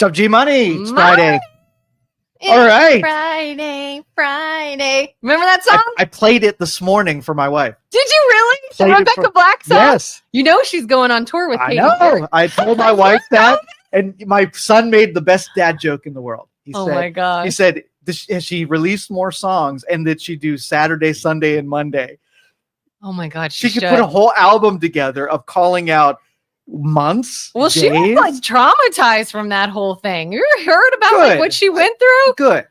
Top G Money. It's Money. Friday. It's All right. Friday. Remember that song? I played it this morning for my wife. Did you really? The Played it Rebecca for- Black song? Yes. You know she's going on tour with I Katy know. Perry. I told my wife that, and my son made the best dad joke in the world. He Oh said, my gosh. He said, has she released more songs, and did she do Saturday, Sunday, and Monday? Oh my God. She could put a whole album together of calling out months. Well, days. she was like traumatized from that whole thing. You ever heard about like Good. what she went through? Good.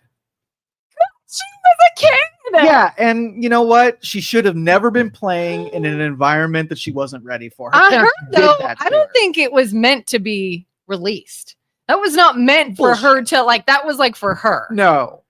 She was a kid. Yeah, and you know what? She should have never been playing in an environment that she wasn't ready for. Her I parents heard did though. that to I don't her. think it was meant to be released. That was not meant for her to like. That was like for her. No,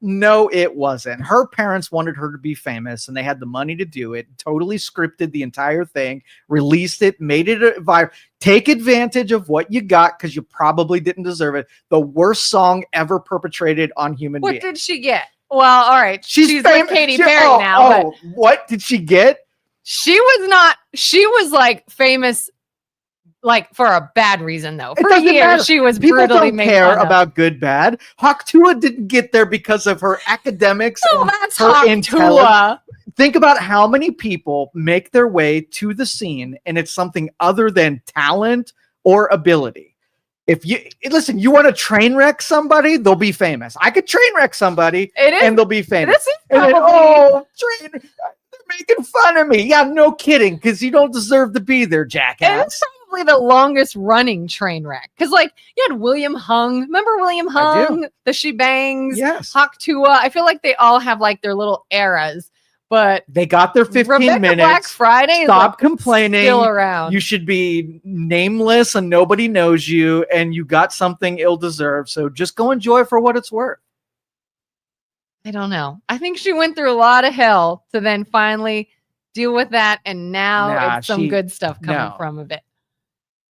it wasn't. Her parents wanted her to be famous, and they had the money to do it. Totally scripted the entire thing, released it, made it a viral. Take advantage of what you got because you probably didn't deserve it. The worst song ever perpetrated on human beings. What did she get? Well, all right. She's famous. with Katy Perry now. But What did she get? she was not. She was like famous, like for a bad reason though. It For doesn't years, matter. she was People brutally don't made care fun of. about good, bad. Haktua didn't get there because of her academics. Oh, and that's her intelligence. Haktua. Think about how many people make their way to the scene, and it's something other than talent or ability. If you listen, you want to train wreck somebody, they'll be famous. I could train wreck somebody, It is. and they'll be famous. This is And then, probably- they're making fun of me. Yeah, no kidding, because you don't deserve to be there, And jackass. it's probably the longest running train wreck. Because, like, you had William Hung. Remember William I Hung? The She Bangs, Yes, Haktua. I feel like they all have like their little eras. But they got their 15 Rebecca minutes. Black Friday Stop is like complaining. still around. You should be nameless and nobody knows you, and you got something ill-deserved. So just go enjoy for what it's worth. I don't know. I think she went through a lot of hell to then finally deal with that. And now Nah, it's some good stuff coming from of it.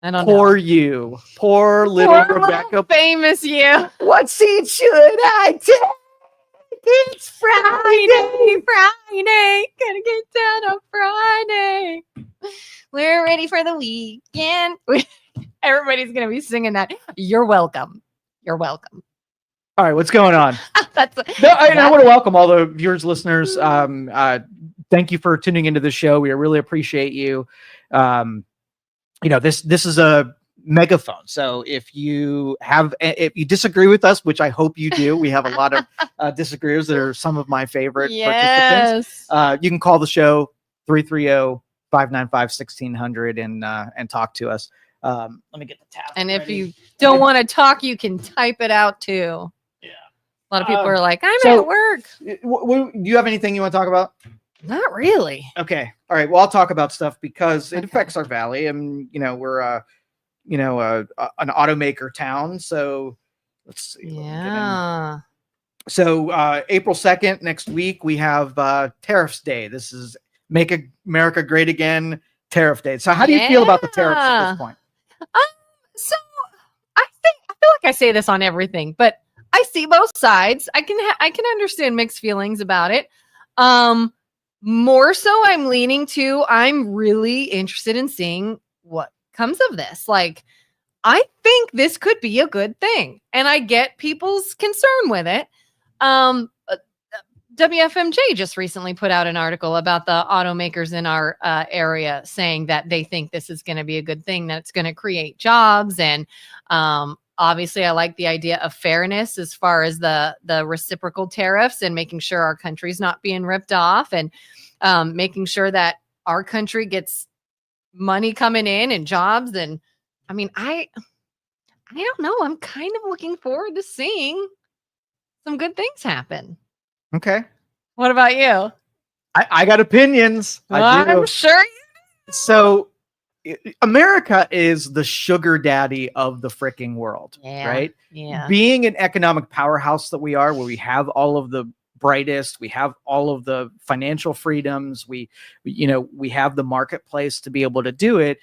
I don't Poor know. you. Poor little Poor Rebecca. little famous you. What seat should I take? It's Friday. Gonna get down on Friday. We're ready for the weekend. Everybody's gonna be singing that. You're welcome. You're welcome. All right, what's going on? That's I want to welcome all the viewers, listeners. Thank you for tuning into the show. We really appreciate you. This is a megaphone. So if you disagree with us, which I hope you do, we have a lot of disagreeers that are some of my favorite participants. You can call the show 330-595-1600 and talk to us. Let me get the tab. And if ready. you don't want to talk, you can type it out too. Yeah. A lot of people are like, I'm so- at work. Do you have anything you want to talk about? Not really. Okay. All right. Well, I'll talk about stuff because it Okay. affects our valley, and we're an automaker town. So let's see. let me get in. Yeah. So April 2nd, next week, we have Tariffs Day. This is Make America Great Again Tariff Day. So how do you feel about the tariffs at this point? So I feel like I say this on everything, but I see both sides. I can understand mixed feelings about it. More so I'm leaning to I'm really interested in seeing what comes of this. Like, I think this could be a good thing, and I get people's concern with it. WFMJ just recently put out an article about the automakers in our area saying that they think this is going to be a good thing, that it's going to create jobs. And obviously, I like the idea of fairness as far as the reciprocal tariffs and making sure our country's not being ripped off, and making sure that our country gets money coming in and jobs. And I mean, I don't know. I'm kind of looking forward to seeing some good things happen. Okay. What about you? I got opinions. I do. I'm sure. So America is the sugar daddy of the freaking world, right? Yeah. Being an economic powerhouse that we are, where we have all of the brightest, we have all of the financial freedoms, we have the marketplace to be able to do it.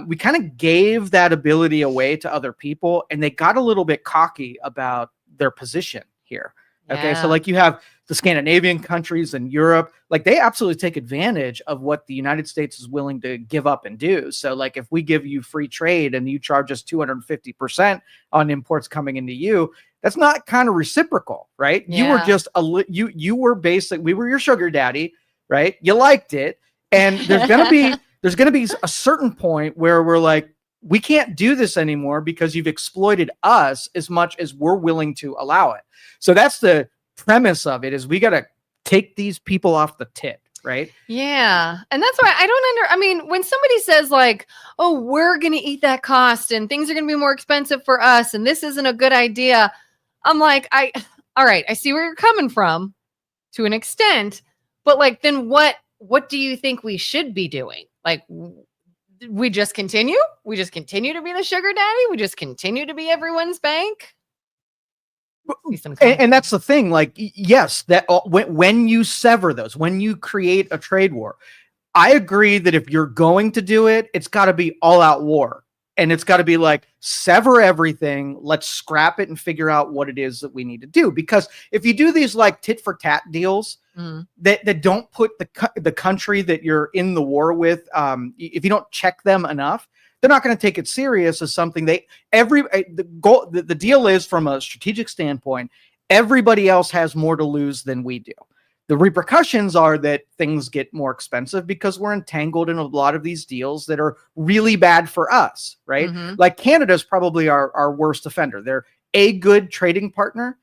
We kind of gave that ability away to other people, and they got a little bit cocky about their position here. Okay, so like you have the Scandinavian countries and Europe, like they absolutely take advantage of what the United States is willing to give up and do. So like if we give you free trade and you charge us 250% on imports coming into you, that's not kind of reciprocal, right? Yeah. You were just you were we were your sugar daddy, right? You liked it. And there's going to be a certain point where we're like, we can't do this anymore because you've exploited us as much as we're willing to allow it. So that's the premise of it, is we got to take these people off the tit, right? Yeah. And that's why I mean, when somebody says like, oh, we're going to eat that cost and things are going to be more expensive for us and this isn't a good idea, I'm like, all right, I see where you're coming from to an extent, but like, then what do you think we should be doing? Like, we just continue to be the sugar daddy. We just continue to be everyone's bank. And that's the thing. Like, yes, that when you sever those, when you create a trade war, I agree that if you're going to do it, it's got to be all out war. And it's got to be like, sever everything. Let's scrap it and figure out what it is that we need to do. Because if you do these like tit for tat deals that don't put the country that you're in the war with, if you don't check them enough, they're not going to take it serious as something the deal is, from a strategic standpoint, everybody else has more to lose than we do. The repercussions are that things get more expensive because we're entangled in a lot of these deals that are really bad for us, right? Like Canada's probably our worst offender. They're a good trading partner,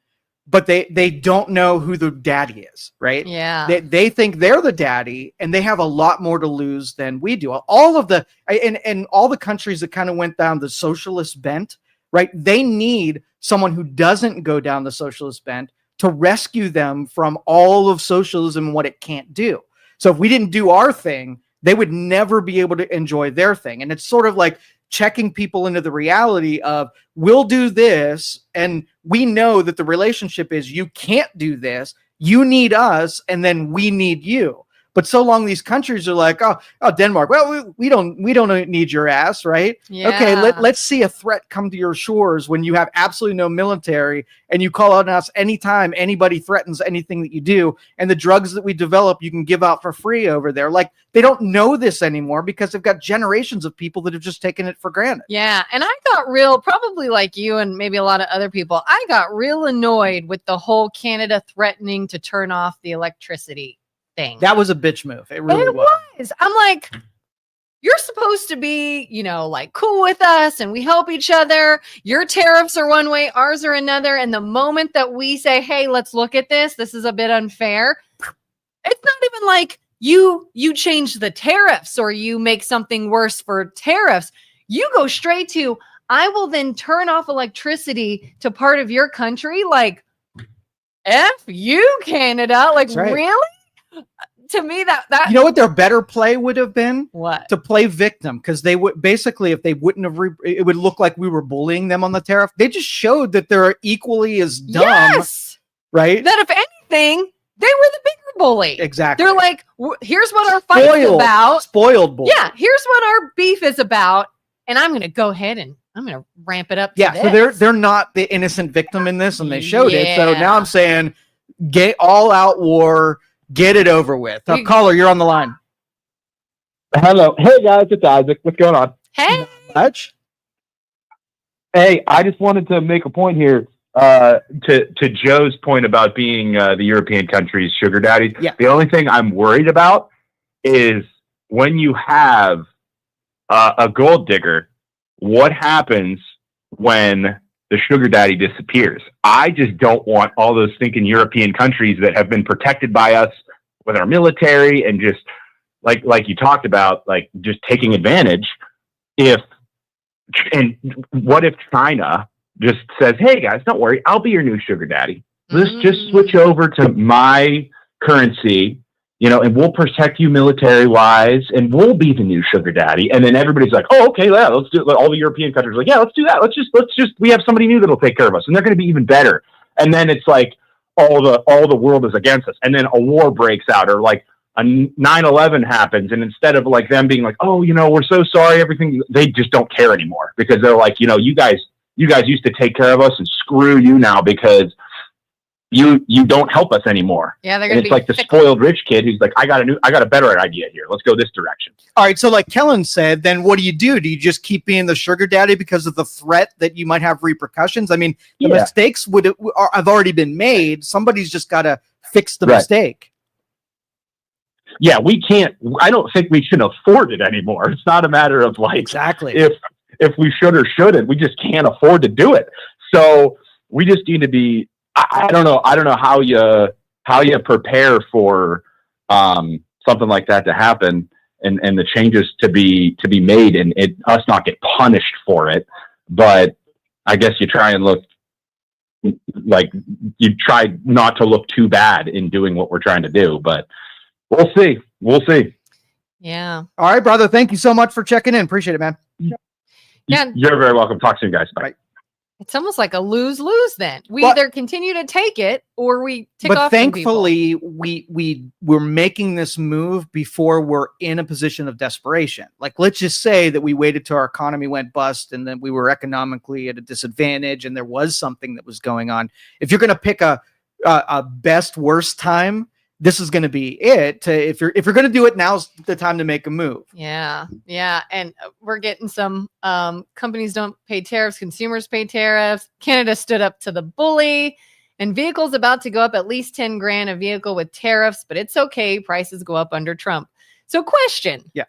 but they don't know who the daddy is, right? Yeah. They think they're the daddy and they have a lot more to lose than we do. All of the, and all the countries that kind of went down the socialist bent, right? They need someone who doesn't go down the socialist bent to rescue them from all of socialism and what it can't do. So if we didn't do our thing, they would never be able to enjoy their thing. And it's sort of like checking people into the reality of, we'll do this, and we know that the relationship is, you can't do this, you need us, and then we need you. But so long these countries are like, oh, Denmark, well, we don't need your ass, right? Yeah. Okay, let's see a threat come to your shores when you have absolutely no military, and you call out on us anytime anybody threatens anything that you do, and the drugs that we develop you can give out for free over there. Like, they don't know this anymore because they've got generations of people that have just taken it for granted. Yeah. And I got probably like you and maybe a lot of other people, I got real annoyed with the whole Canada threatening to turn off the electricity thing. That was a bitch move. It really was. I'm like, you're supposed to be, like cool with us and we help each other. Your tariffs are one way, ours are another. And the moment that we say, hey, let's look at this is a bit unfair. It's not even like you change the tariffs or you make something worse for tariffs. You go straight to, I will then turn off electricity to part of your country. Like, F you, Canada. Like, right. Really? To me, that you know what their better play would have been? What? To play victim, because they would basically, if they wouldn't have, it would look like we were bullying them on the tariff. They just showed that they're equally as dumb, yes! Right? That if anything, they were the bigger bully. Exactly. They're like, here's what our fight's about. Spoiled bully. Yeah, here's what our beef is about, and I'm going to go ahead and I'm going to ramp it up. To yeah, this. so they're not the innocent victim in this, and they showed it. So now I'm saying, get all out war. Get it over with. Caller, you're on the line. Hello. Hey, guys. It's Isaac. What's going on? Hey. Much? Hey, I just wanted to make a point here to Joe's point about being the European countries' sugar daddy. Yeah. The only thing I'm worried about is when you have a gold digger, what happens when the sugar daddy disappears? I just don't want all those thinking European countries that have been protected by us with our military and just like you talked about, like just taking advantage. What if China just says, hey guys, don't worry, I'll be your new sugar daddy. Let's just switch over to my currency, and we'll protect you military wise, and we'll be the new sugar daddy. And then everybody's like, oh, okay, yeah, let's do it. All the European countries are like, yeah, let's do that. Let's just, we have somebody new that'll take care of us, and they're going to be even better. And then it's like all the world is against us. And then a war breaks out, or like a 9/11 happens. And instead of like them being like, oh, we're so sorry, everything, they just don't care anymore because they're like, you guys used to take care of us, and screw you now because you don't help us anymore. Yeah, they're and gonna it's be like the fickle. spoiled rich kid who's like, I got a better idea here. Let's go this direction. All right. So like Kelin said, then what do? Do you just keep being the sugar daddy because of the threat that you might have repercussions? I mean, the mistakes have already been made. Somebody's just got to fix the mistake. Yeah, we can't. I don't think we can afford it anymore. It's not a matter of like exactly if we should or shouldn't. We just can't afford to do it. So we just need to be. I don't know how you prepare for something like that to happen and the changes to be made and us not get punished for it. But I guess you try and look like you try not to look too bad in doing what we're trying to do. But we'll see. Yeah. All right, brother. Thank you so much for checking in. Appreciate it, man. Yeah. You're very welcome. Talk soon, guys. Bye. It's almost like a lose-lose then. We either continue to take it or we tick off. But thankfully, we're making this move before we're in a position of desperation. Like, let's just say that we waited till our economy went bust and then we were economically at a disadvantage and there was something that was going on. If you're going to pick a best worst time, this is going to be it. If you're going to do it, now's the time to make a move. Yeah. And we're getting some companies don't pay tariffs, consumers pay tariffs. Canada stood up to the bully, and vehicles about to go up at least 10 grand a vehicle with tariffs, but it's okay. Prices go up under Trump. So question. Yeah.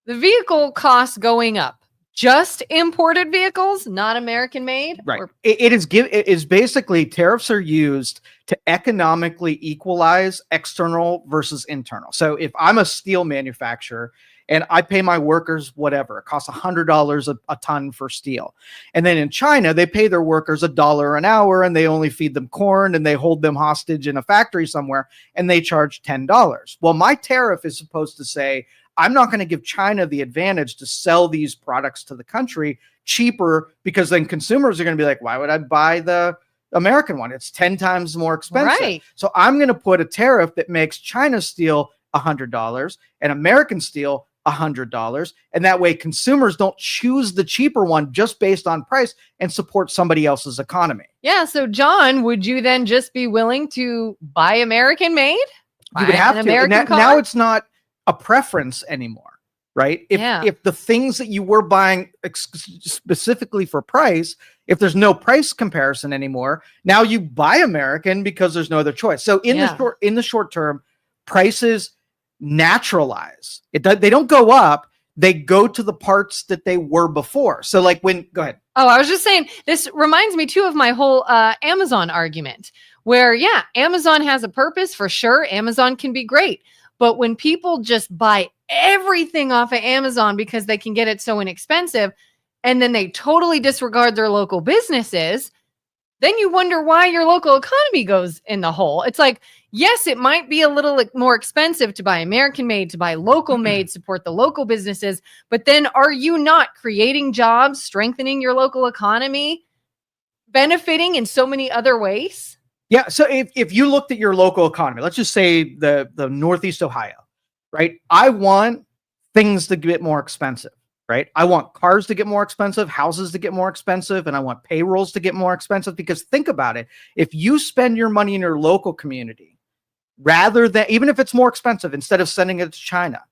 The vehicle costs going up. Just imported vehicles, not American made? Right. It is basically tariffs are used to economically equalize external versus internal. So if I'm a steel manufacturer and I pay my workers whatever, it costs $100 a ton for steel. And then in China, they pay their workers $1 an hour and they only feed them corn and they hold them hostage in a factory somewhere and they charge $10. Well, my tariff is supposed to say, I'm not going to give China the advantage to sell these products to the country cheaper because then consumers are going to be like, why would I buy the American one? It's 10 times more expensive. Right. So I'm going to put a tariff that makes China steel $100 and American steel $100. And that way consumers don't choose the cheaper one just based on price and support somebody else's economy. Yeah. So John, would you then just be willing to buy American made? You would have to. And now it's not a preference anymore, right? If the things that you were buying specifically for price, if there's no price comparison anymore, now you buy American because there's no other choice. So in the short term, prices naturalize. They don't go up. They go to the parts that they were before. So like go ahead. Oh, I was just saying, this reminds me too of my whole Amazon argument where, Amazon has a purpose for sure. Amazon can be great. But when people just buy everything off of Amazon because they can get it so inexpensive, and then they totally disregard their local businesses, then you wonder why your local economy goes in the hole. It's like, yes, it might be a little more expensive to buy American made, to buy local made, support the local businesses. But then are you not creating jobs, strengthening your local economy, benefiting in so many other ways? Yeah. So if you looked at your local economy, let's just say the Northeast Ohio, right? I want things to get more expensive, right? I want cars to get more expensive, houses to get more expensive, and I want payrolls to get more expensive. Because think about it. If you spend your money in your local community, rather than, even if it's more expensive, instead of sending it to China,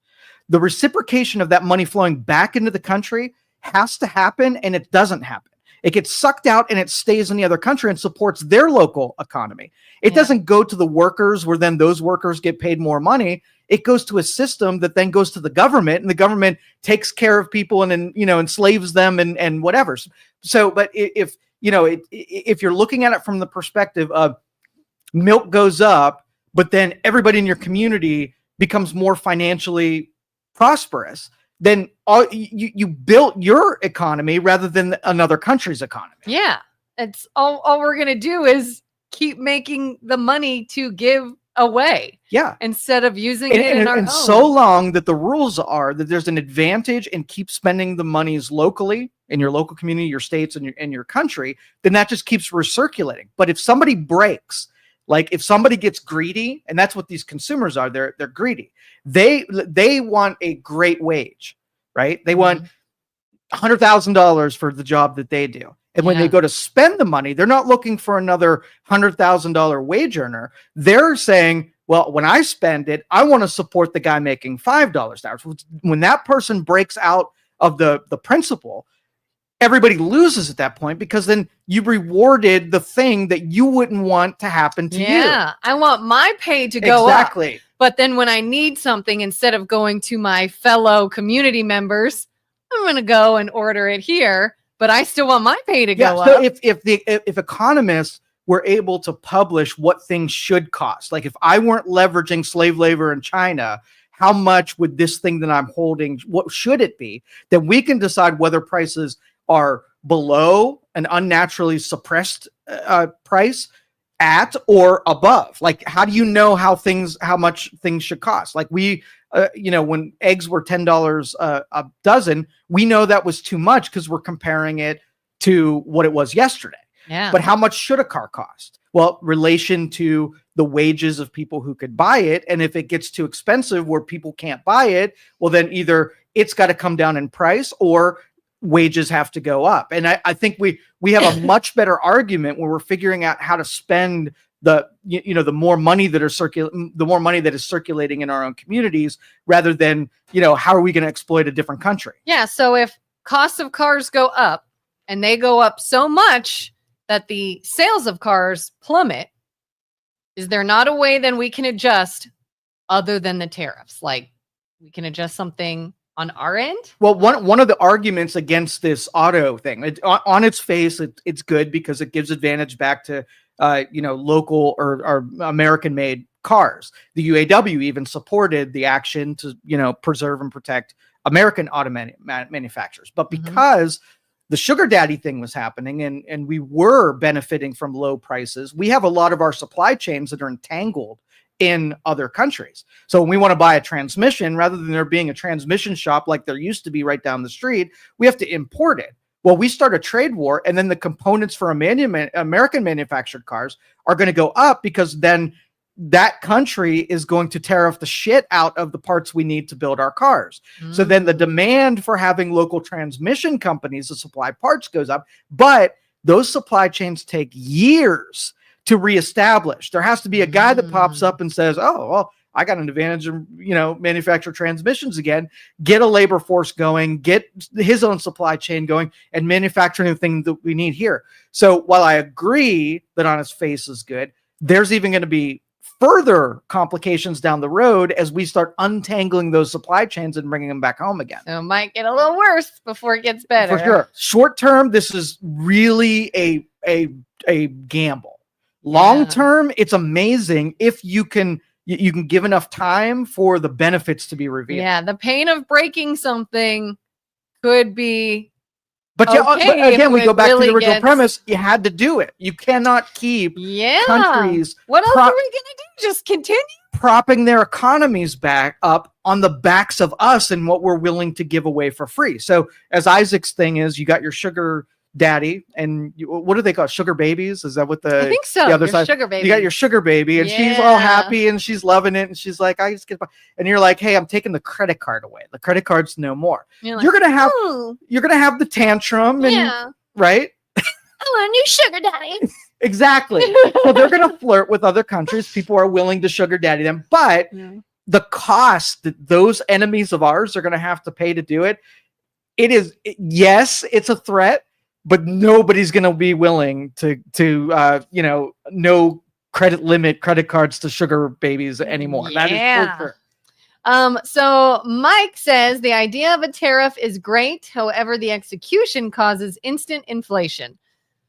the reciprocation of that money flowing back into the country has to happen, and it doesn't happen. It gets sucked out and it stays in the other country and supports their local economy. It doesn't go to the workers where then those workers get paid more money. It goes to a system that then goes to the government, and the government takes care of people and then, enslaves them and whatever. So, but if you're looking at it from the perspective of milk goes up, but then everybody in your community becomes more financially prosperous, then you built your economy rather than another country's economy. Yeah. It's all we're going to do is keep making the money to give away. Yeah. Instead of using it in our own. So long that the rules are that there's an advantage in keep spending the monies locally in your local community, your states and your country, then that just keeps recirculating. But if somebody breaks, like if somebody gets greedy, and that's what these consumers are, they're greedy. They want a great wage, right? They want $100,000 for the job that they do. And when they go to spend the money, they're not looking for another $100,000 wage earner. They're saying, well, when I spend it, I want to support the guy making $5 an hour. When that person breaks out of the principle, everybody loses at that point, because then you rewarded the thing that you wouldn't want to happen to you. Yeah, I want my pay to go up. Exactly. But then when I need something, instead of going to my fellow community members, I'm going to go and order it here. But I still want my pay to go up. So if economists were able to publish what things should cost, like if I weren't leveraging slave labor in China, how much would this thing that I'm holding, what should it be? Then we can decide whether prices are below an unnaturally suppressed price, at or above. Like, how do you know how much things should cost? Like we, when eggs were $10 a dozen, we know that was too much because we're comparing it to what it was yesterday. Yeah. But how much should a car cost? Well, relation to the wages of people who could buy it. And if it gets too expensive where people can't buy it, well, then either it's got to come down in price or wages have to go up. And I think we have a much better argument when we're figuring out how to spend the more money that is circulating in our own communities, rather than, how are we going to exploit a different country? Yeah. So if costs of cars go up, and they go up so much that the sales of cars plummet, is there not a way then we can adjust other than the tariffs? Like, we can adjust something on our end? Well, one of the arguments against this auto thing, on its face, it's good because it gives advantage back to local or American-made cars. The UAW even supported the action to preserve and protect American auto manufacturers. But because the sugar daddy thing was happening and we were benefiting from low prices, we have a lot of our supply chains that are entangled in other countries. So when we want to buy a transmission, rather than there being a transmission shop like there used to be right down the street, we have to import it. Well, we start a trade war, and then the components for American manufactured cars are going to go up, because then that country is going to tariff the shit out of the parts we need to build our cars. So then the demand for having local transmission companies to supply parts goes up, but those supply chains take years to reestablish. There has to be a guy that pops up and says, oh, well, I got an advantage of, manufacture transmissions again, get a labor force going, get his own supply chain going, and manufacture anything that we need here. So while I agree that on its face is good, there's even going to be further complications down the road as we start untangling those supply chains and bringing them back home again. So it might get a little worse before it gets better. For sure. Short term, this is really a gamble. Long term, it's amazing if you can give enough time for the benefits to be revealed. Yeah, the pain of breaking something could be. But again, we go back to the original premise. You had to do it. You cannot keep countries. What else are we going to do? Just continue propping their economies back up on the backs of us and what we're willing to give away for free. So as Isaac's thing is, you got your sugar daddy, and what do they call it? Sugar babies? Is that what I think so. The other side? Sugar baby. You got your sugar baby, and she's all happy and she's loving it, and she's like, I just get by. And you're like, hey, I'm taking the credit card away. The credit card's no more. You're gonna have the tantrum, and right? I want a new sugar daddy. Exactly. So they're gonna flirt with other countries. People are willing to sugar daddy them, but the cost that those enemies of ours are gonna have to pay to do it, it's a threat. But nobody's going to be willing to no credit cards to sugar babies anymore. Yeah. That is for sure. So Mike says the idea of a tariff is great. However, the execution causes instant inflation.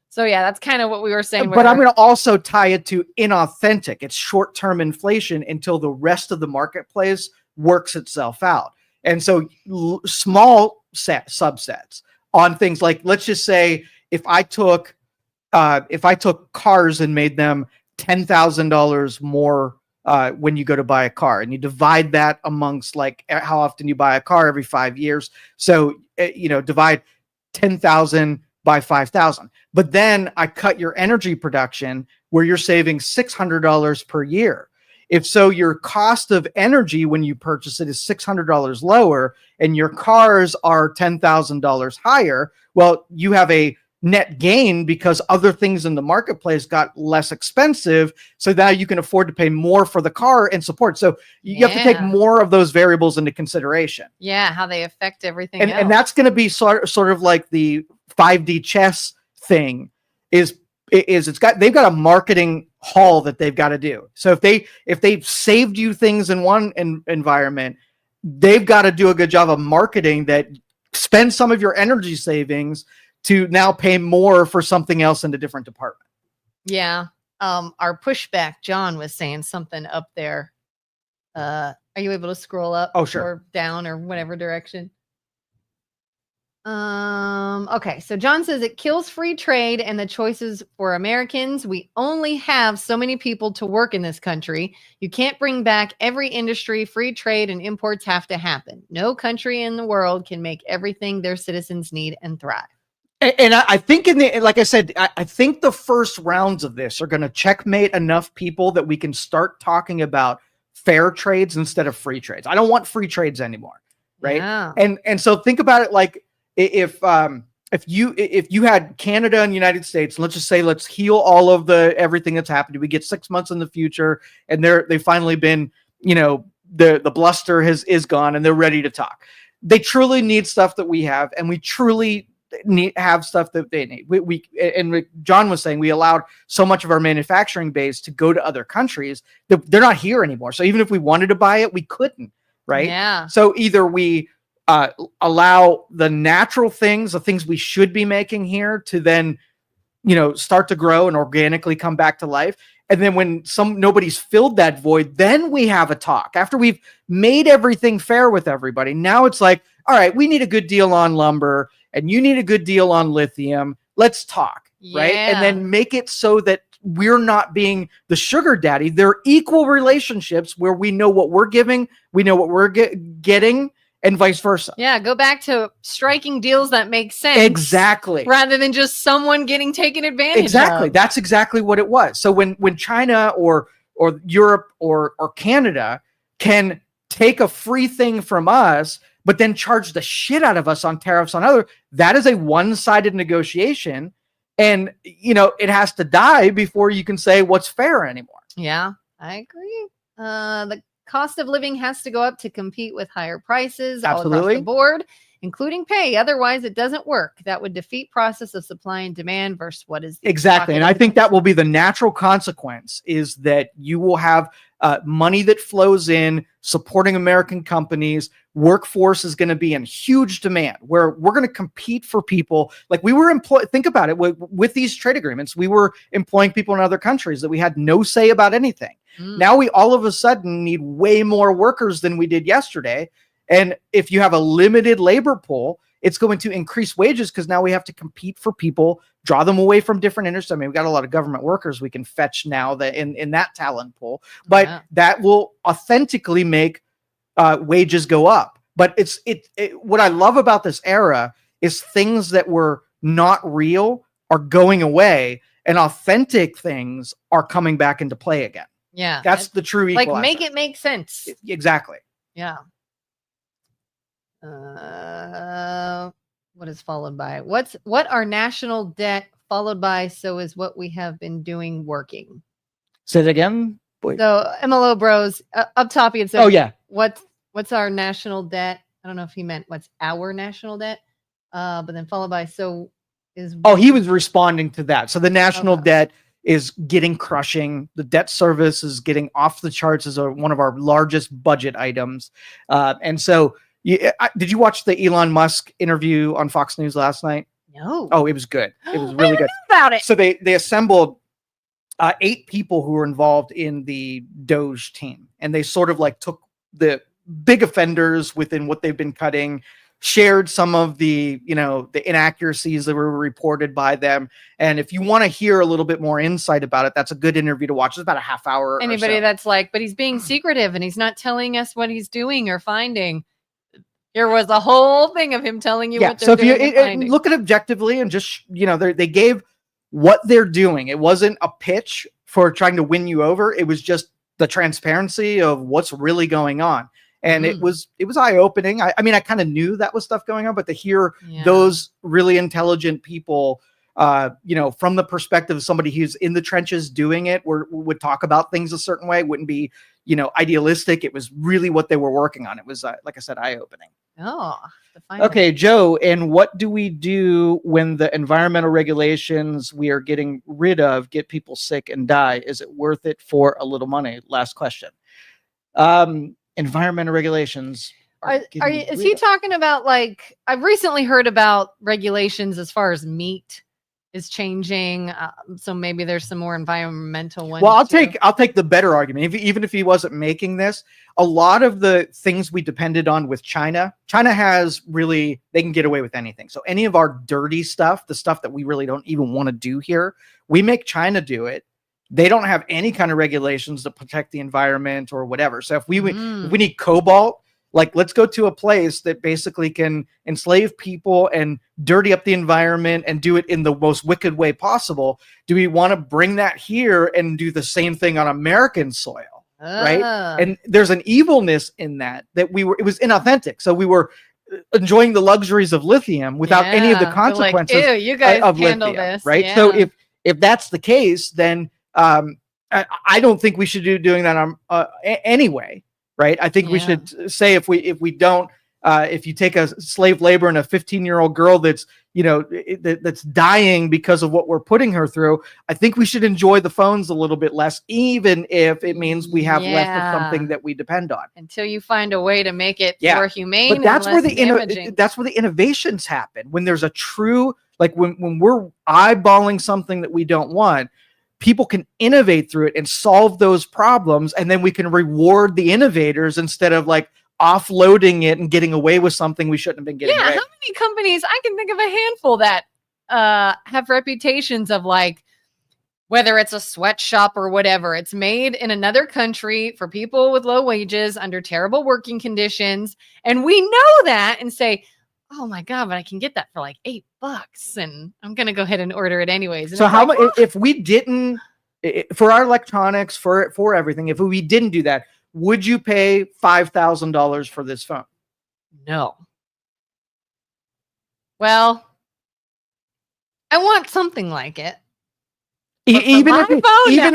So yeah, that's kind of what we were saying. But I'm going to also tie it to inauthentic. It's short-term inflation until the rest of the marketplace works itself out. And so small subsets on things like, let's just say if I took cars and made them $10,000 more when you go to buy a car, and you divide that amongst like how often you buy a car every 5 years. So, divide 10,000 by 5,000. But then I cut your energy production where you're saving $600 per year. If so, your cost of energy when you purchase it is $600 lower, and your cars are $10,000 higher. Well, you have a net gain because other things in the marketplace got less expensive. So now you can afford to pay more for the car and support. So you have to take more of those variables into consideration. Yeah, how they affect everything and else. And that's going to be sort of like the 5D chess thing they've got a marketing haul that they've got to do. So if they've saved you things in one environment, they've got to do a good job of marketing that, spend some of your energy savings to now pay more for something else in a different department. Yeah. Our pushback, John was saying something up there. Are you able to scroll up? Oh, sure. Or down or whatever direction? Okay. So John says it kills free trade and the choices for Americans. We only have so many people to work in this country. You can't bring back every industry. Free trade and imports have to happen. No country in the world can make everything their citizens need and thrive. And I think like I said, I think the first rounds of this are going to checkmate enough people that we can start talking about fair trades instead of free trades. I don't want free trades anymore. Right. Yeah. And so think about it like, if you had Canada and United States, let's just say, let's heal all of everything that's happened. We get 6 months in the future and they've finally been, the bluster is gone and they're ready to talk. They truly need stuff that we have, and we truly have stuff that they need. And John was saying, we allowed so much of our manufacturing base to go to other countries that they're not here anymore. So even if we wanted to buy it, we couldn't. Right. Yeah. So either we allow the natural things, the things we should be making here, to then, start to grow and organically come back to life. And then when nobody's filled that void, then we have a talk. After we've made everything fair with everybody, now it's like, all right, we need a good deal on lumber and you need a good deal on lithium. Let's talk. Yeah. Right. And then make it so that we're not being the sugar daddy. They're equal relationships where we know what we're giving, we know what we're getting, and vice versa. Yeah, go back to striking deals that make sense. Exactly. Rather than just someone getting taken advantage Exactly. of. That's exactly what it was. So when China or Europe or Canada can take a free thing from us, but then charge the shit out of us on tariffs on other, that is a one-sided negotiation. And, it has to die before you can say what's fair anymore. Yeah, I agree. The cost of living has to go up to compete with higher prices all across the board, including pay. Otherwise, it doesn't work. That would defeat process of supply and demand versus what is exactly. And I think that will be the natural consequence, is that you will have money that flows in supporting American companies. Workforce is going to be in huge demand, where we're going to compete for people. Like we were think about it, with these trade agreements, we were employing people in other countries that we had no say about anything. Now we all of a sudden need way more workers than we did yesterday. And if you have a limited labor pool, it's going to increase wages because now we have to compete for people, draw them away from different industries. I mean, we've got a lot of government workers we can fetch now that in that talent pool, but that will authentically make wages go up. But what I love about this era is things that were not real are going away and authentic things are coming back into play again. Yeah. That's the true equalizer. Like, make it make sense. Exactly. Yeah. What is followed by? What are national debt followed by? So is what we have been doing working. Say it again. Boy. So MLO Bros up top. He had said, oh yeah. What's our national debt? I don't know if he meant what's our national debt. But then followed by, so is. Oh, he was responding to that. So the national debt is crushing. The debt service is getting off the charts as one of our largest budget items. And so did you watch the Elon Musk interview on Fox News last night? No. Oh, it was good. It was really good. About it. So they assembled 8 people who were involved in the Doge team. And they sort of like took the big offenders within what they've been cutting, shared some of the inaccuracies that were reported by them. And if you want to hear a little bit more insight about it, that's a good interview to watch. It's about a half hour. Anybody that's like, but he's being secretive and he's not telling us what he's doing or finding. There was a whole thing of him telling you what they're doing. So if you look at it objectively and just, they gave what they're doing. It wasn't a pitch for trying to win you over. It was just the transparency of what's really going on. And it was eye-opening. I mean, I kind of knew that was stuff going on, but to hear those really intelligent people from the perspective of somebody who's in the trenches doing it, would talk about things a certain way, wouldn't be, idealistic. It was really what they were working on. It was, like I said, eye-opening. Oh, okay, Joe. And what do we do when the environmental regulations we are getting rid of get people sick and die? Is it worth it for a little money? Last question. Environmental regulations. Is he talking about, like, I've recently heard about regulations as far as meat is changing, so maybe there's some more environmental ones. Well, I'll take the better argument. Even if he wasn't making this, a lot of the things we depended on with China has really, they can get away with anything. So any of our dirty stuff, the stuff that we really don't even want to do here, we make China do it. They don't have any kind of regulations to protect the environment or whatever. So if we need cobalt, like, let's go to a place that basically can enslave people and dirty up the environment and do it in the most wicked way possible. Do we want to bring that here and do the same thing on American soil? Right. And there's an evilness in that it was inauthentic. So we were enjoying the luxuries of lithium without any of the consequences. Like, ew, you guys of handle lithium, this. right? Yeah. So if that's the case, then I don't think we should be doing that anyway. Right. I think we should say if we don't, if you take a slave labor and a 15-year-old girl that's, that's dying because of what we're putting her through, I think we should enjoy the phones a little bit less, even if it means we have less of something that we depend on. Until you find a way to make it more humane. But that's where the innovations happen. When there's a true, like when we're eyeballing something that we don't want, people can innovate through it and solve those problems, and then we can reward the innovators instead of like offloading it and getting away with something we shouldn't have been getting away. How many companies, I can think of a handful that have reputations of, like, whether it's a sweatshop or whatever, it's made in another country for people with low wages under terrible working conditions, and we know that and say, oh my God, but I can get that for like $8 and I'm going to go ahead and order it anyways. And so how much, if we didn't, for our electronics, for everything, if we didn't do that, would you pay $5,000 for this phone? No. Well, I want something like it. Even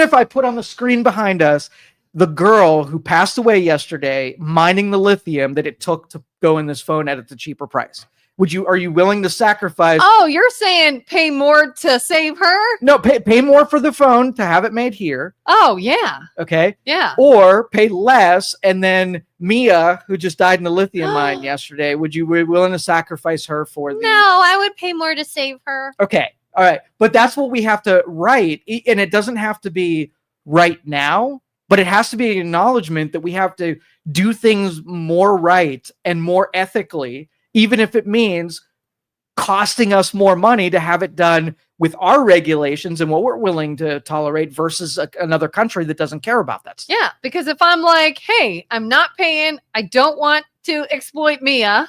if I put on the screen behind us the girl who passed away yesterday mining the lithium that it took to go in this phone at a cheaper price, are you willing to sacrifice? Oh, you're saying pay more to save her? No, pay more for the phone to have it made here. Oh, yeah. Okay. Yeah. Or pay less, and then Mia, who just died in the lithium mine yesterday, would you be willing to sacrifice her for the? No, I would pay more to save her. Okay. All right. But that's what we have to write. And it doesn't have to be right now, but it has to be an acknowledgement that we have to do things more right and more ethically, even if it means costing us more money to have it done with our regulations and what we're willing to tolerate versus another country that doesn't care about that stuff. Yeah, because if I'm like, hey, I'm not paying, I don't want to exploit Mia,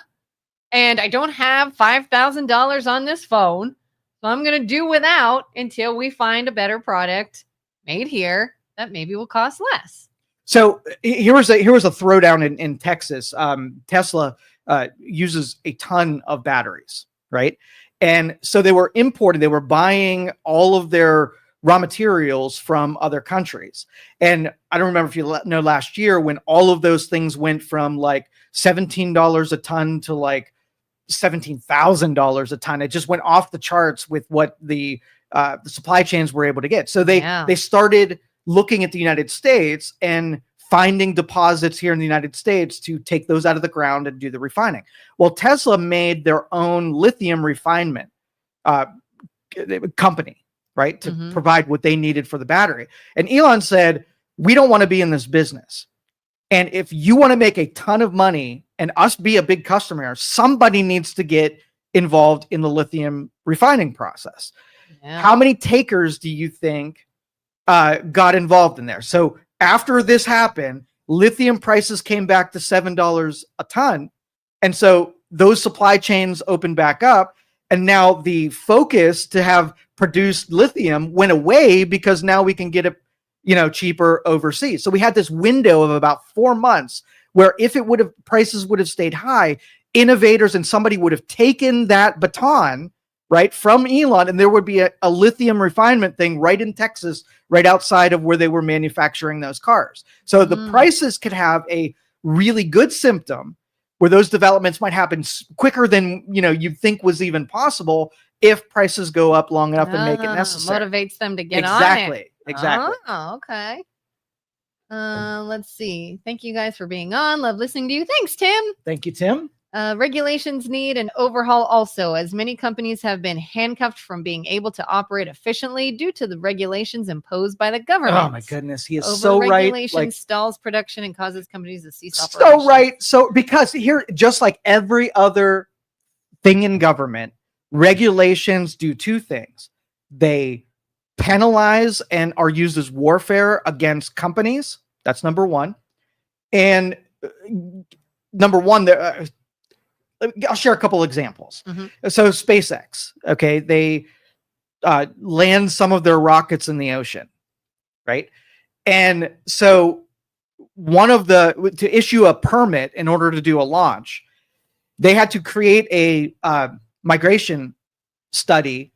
and I don't have $5,000 on this phone, so I'm going to do without until we find a better product made here that maybe will cost less. So here was a throwdown in Texas. Tesla uses a ton of batteries, right? And so they were buying all of their raw materials from other countries. And I don't remember if you know, last year when all of those things went from like $17 a ton to like $17,000 a ton. It just went off the charts with what the supply chains were able to get. So they started looking at the United States and finding deposits here in the United States to take those out of the ground and do the refining. Well, Tesla made their own lithium refinement company, right, to provide what they needed for the battery. And Elon said, we don't want to be in this business. And if you want to make a ton of money and us be a big customer, somebody needs to get involved in the lithium refining process. Yeah. How many takers do you think got involved in there? So after this happened, lithium prices came back to $7 a ton. And so those supply chains opened back up. And now the focus to have produced lithium went away because now we can get it, cheaper overseas. So we had this window of about 4 months where if prices would have stayed high, innovators and somebody would have taken that baton, right, from Elon, and there would be a lithium refinement thing right in Texas, right outside of where they were manufacturing those cars. So the prices could have a really good symptom where those developments might happen quicker than you'd think was even possible if prices go up long enough and make it necessary. Motivates them to get on it. Exactly. Oh, okay. Let's see. Thank you guys for being on. Love listening to you. Thanks, Tim. Thank you, Tim. Regulations need an overhaul also, as many companies have been handcuffed from being able to operate efficiently due to the regulations imposed by the government. Oh my goodness, he is so right. Regulation stalls production and causes companies to cease operations. So right. So because here, just like every other thing in government, regulations do two things. They penalize and are used as warfare against companies. That's number one. And number one, I'll share a couple examples. So SpaceX, okay, they land some of their rockets in the ocean, right? And so to issue a permit in order to do a launch, they had to create a migration study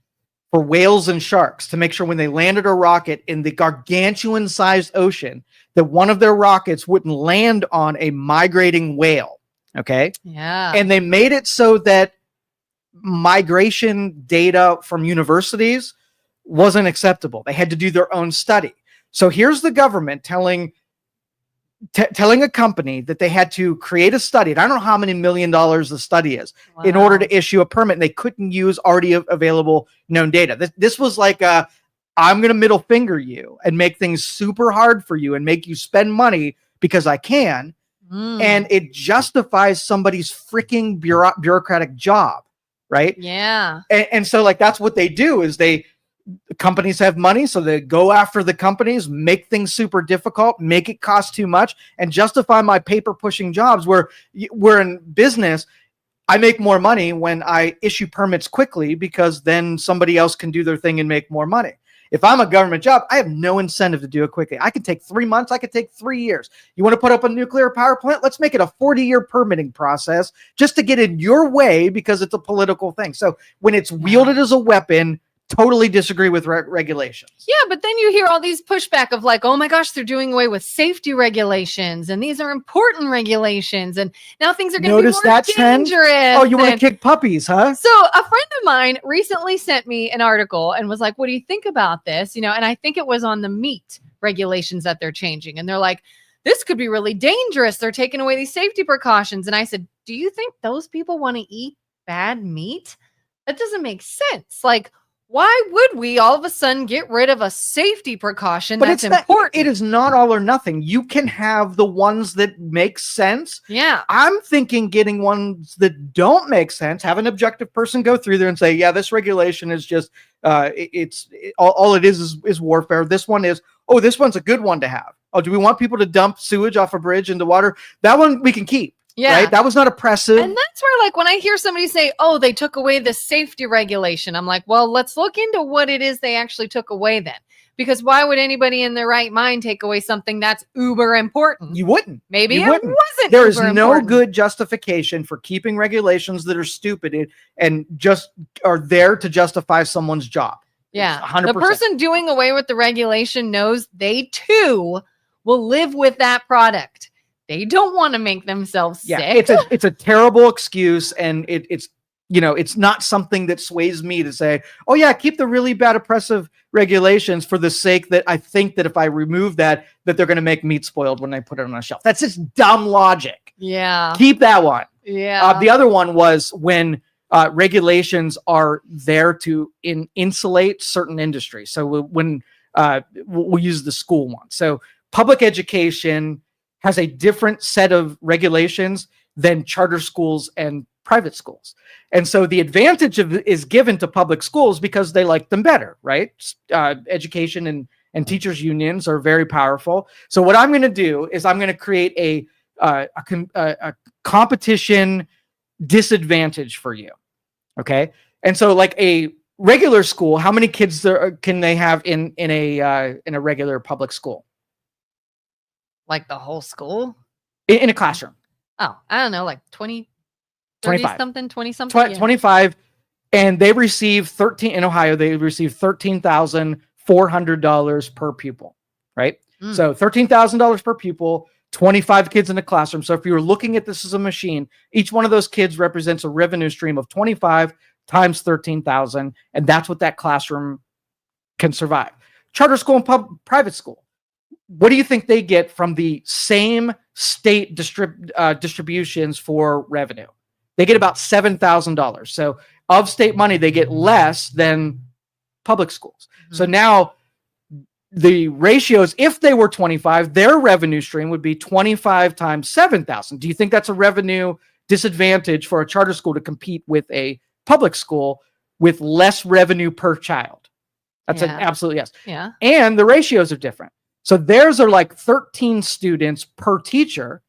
for whales and sharks to make sure when they landed a rocket in the gargantuan sized ocean that one of their rockets wouldn't land on a migrating whale. Okay. Yeah. And they made it so that migration data from universities wasn't acceptable. They had to do their own study. So here's the government telling a company that they had to create a study. And I don't know how many $1 million the study is in order to issue a permit. And they couldn't use already available known data. This was like I'm going to middle finger you and make things super hard for you and make you spend money because I can. And it justifies somebody's freaking bureaucratic job, right? Yeah. And so like that's what they do is companies have money, so they go after the companies, make things super difficult, make it cost too much, and justify my paper pushing jobs. Where we're in business, I make more money when I issue permits quickly because then somebody else can do their thing and make more money. If I'm a government job, I have no incentive to do it quickly. I could take 3 months. I could take 3 years. You want to put up a nuclear power plant? Let's make it a 40-year permitting process just to get in your way because it's a political thing. So when it's wielded as a weapon, totally disagree with regulations. Yeah, but then you hear all these pushback of like, oh my gosh, they're doing away with safety regulations and these are important regulations and now things are going to be more dangerous. Trend? Oh, you want to kick puppies, huh? So a friend of mine recently sent me an article and was like, what do you think about this? And I think it was on the meat regulations that they're changing. And they're like, this could be really dangerous. They're taking away these safety precautions. And I said, do you think those people want to eat bad meat? That doesn't make sense. Like, why would we all of a sudden get rid of a safety precaution that's important? It is not all or nothing. You can have the ones that make sense. Yeah. I'm thinking getting ones that don't make sense, have an objective person go through there and say, yeah, this regulation is just, all it is warfare. This one is, this one's a good one to have. Oh, do we want people to dump sewage off a bridge into water? That one we can keep. Yeah. Right? That was not oppressive. And that's where, like, when I hear somebody say, oh, they took away the safety regulation, I'm like, well, let's look into what it is they actually took away then. Because why would anybody in their right mind take away something that's uber important? You wouldn't. Maybe it wasn't. There is no good justification for keeping regulations that are stupid and just are there to justify someone's job. Yeah. 100%. The person doing away with the regulation knows they too will live with that product. They don't want to make themselves sick. It's a terrible excuse, and it's not something that sways me to say, oh yeah, keep the really bad oppressive regulations for the sake that I think that if I remove that they're going to make meat spoiled when I put it on a shelf. That's just dumb logic. Yeah. Keep that one. Yeah. The other one was when regulations are there to insulate certain industries. So when we'll use the school one. So public education has a different set of regulations than charter schools and private schools. And so the advantage is given to public schools because they like them better, right? Education and teachers unions are very powerful. So what I'm going to do is I'm going to create a competition disadvantage for you. Okay. And so like a regular school, how many kids can they have in a regular public school? Like the whole school? In a classroom. Oh, I don't know, like 20, 25. 20 something. 25. And they receive in Ohio, they receive $13,400 per pupil, right? So $13,000 per pupil, 25 kids in a classroom. So if you were looking at this as a machine, each one of those kids represents a revenue stream of 25 times 13,000. And that's what that classroom can survive. Charter school and private school. What do you think they get from the same state distributions for revenue? They get about $7,000. So of state money, they get less than public schools. So now the ratios, if they were 25, their revenue stream would be 25 times 7,000. Do you think that's a revenue disadvantage for a charter school to compete with a public school with less revenue per child? That's an absolute yes. Yeah. And the ratios are different. So theirs are like 13 students per teacher.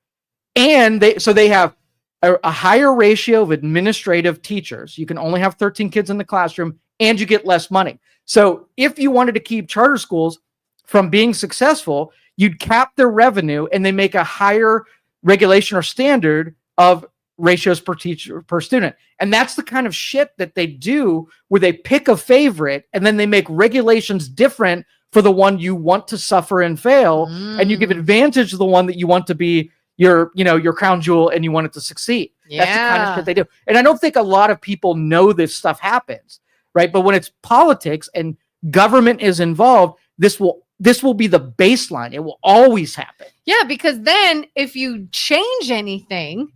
And they have a higher ratio of administrative teachers. You can only have 13 kids in the classroom and you get less money. So if you wanted to keep charter schools from being successful, you'd cap their revenue and they make a higher regulation or standard of ratios per teacher per student. And that's the kind of shit that they do where they pick a favorite and then they make regulations different for the one you want to suffer and fail. And you give advantage to the one that you want to be your crown jewel and you want it to succeed. Yeah. That's the kind of shit they do. And I don't think a lot of people know this stuff happens, right? But when it's politics and government is involved, this will be the baseline. It will always happen. Yeah, because then if you change anything,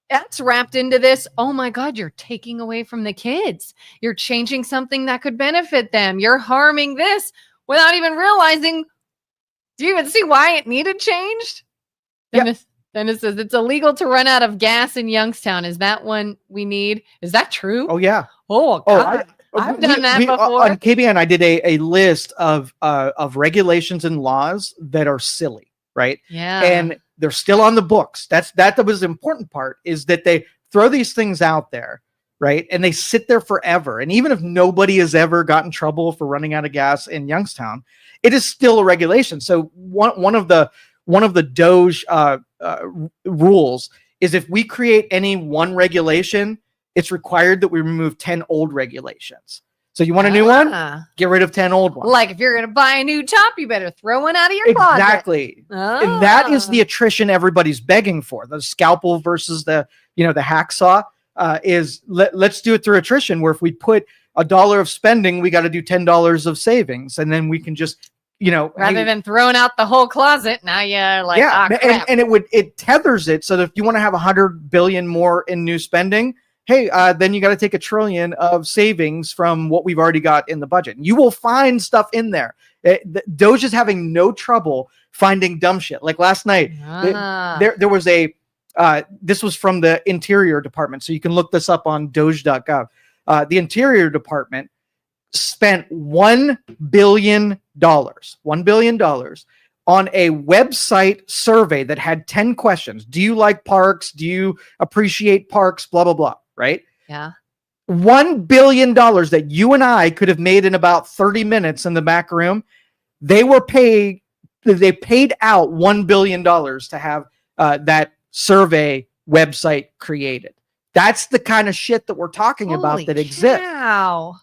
that's wrapped into this. Oh my God, you're taking away from the kids. You're changing something that could benefit them. You're harming this without even realizing. Do you even see why it needed changed? Dennis says it's illegal to run out of gas in Youngstown. Is that one we need? Is that true? Oh yeah. Oh God. I've done that before. On KBN, I did a list of regulations and laws that are silly, right? Yeah. And they're still on the books. That was the important part, is that they throw these things out there, right? And they sit there forever. And even if nobody has ever gotten in trouble for running out of gas in Youngstown, it is still a regulation. So one of the Doge rules is if we create any one regulation, it's required that we remove 10 old regulations. So you want a new one? Get rid of 10 old ones. Like if you're going to buy a new top, you better throw one out of your closet. Exactly. And that is the attrition everybody's begging for. The scalpel versus the hacksaw is let's do it through attrition, where if we put $1 of spending, we got to do $10 of savings. And then we can just, rather than throwing out the whole closet, now you're like, crap. And it tethers it so that if you want to have 100 billion more in new spending, hey, then you got to take $1 trillion of savings from what we've already got in the budget. You will find stuff in there. Doge is having no trouble finding dumb shit. Like last night, there was this was from the Interior Department, so you can look this up on doge.gov. The Interior Department spent $1 billion on a website survey that had 10 questions. Do you like parks? Do you appreciate parks? Blah, blah, blah. Right? Yeah. $1 billion that you and I could have made in about 30 minutes in the back room. They paid out $1 billion to have that survey website created. That's the kind of shit that we're talking about that exists. Wow.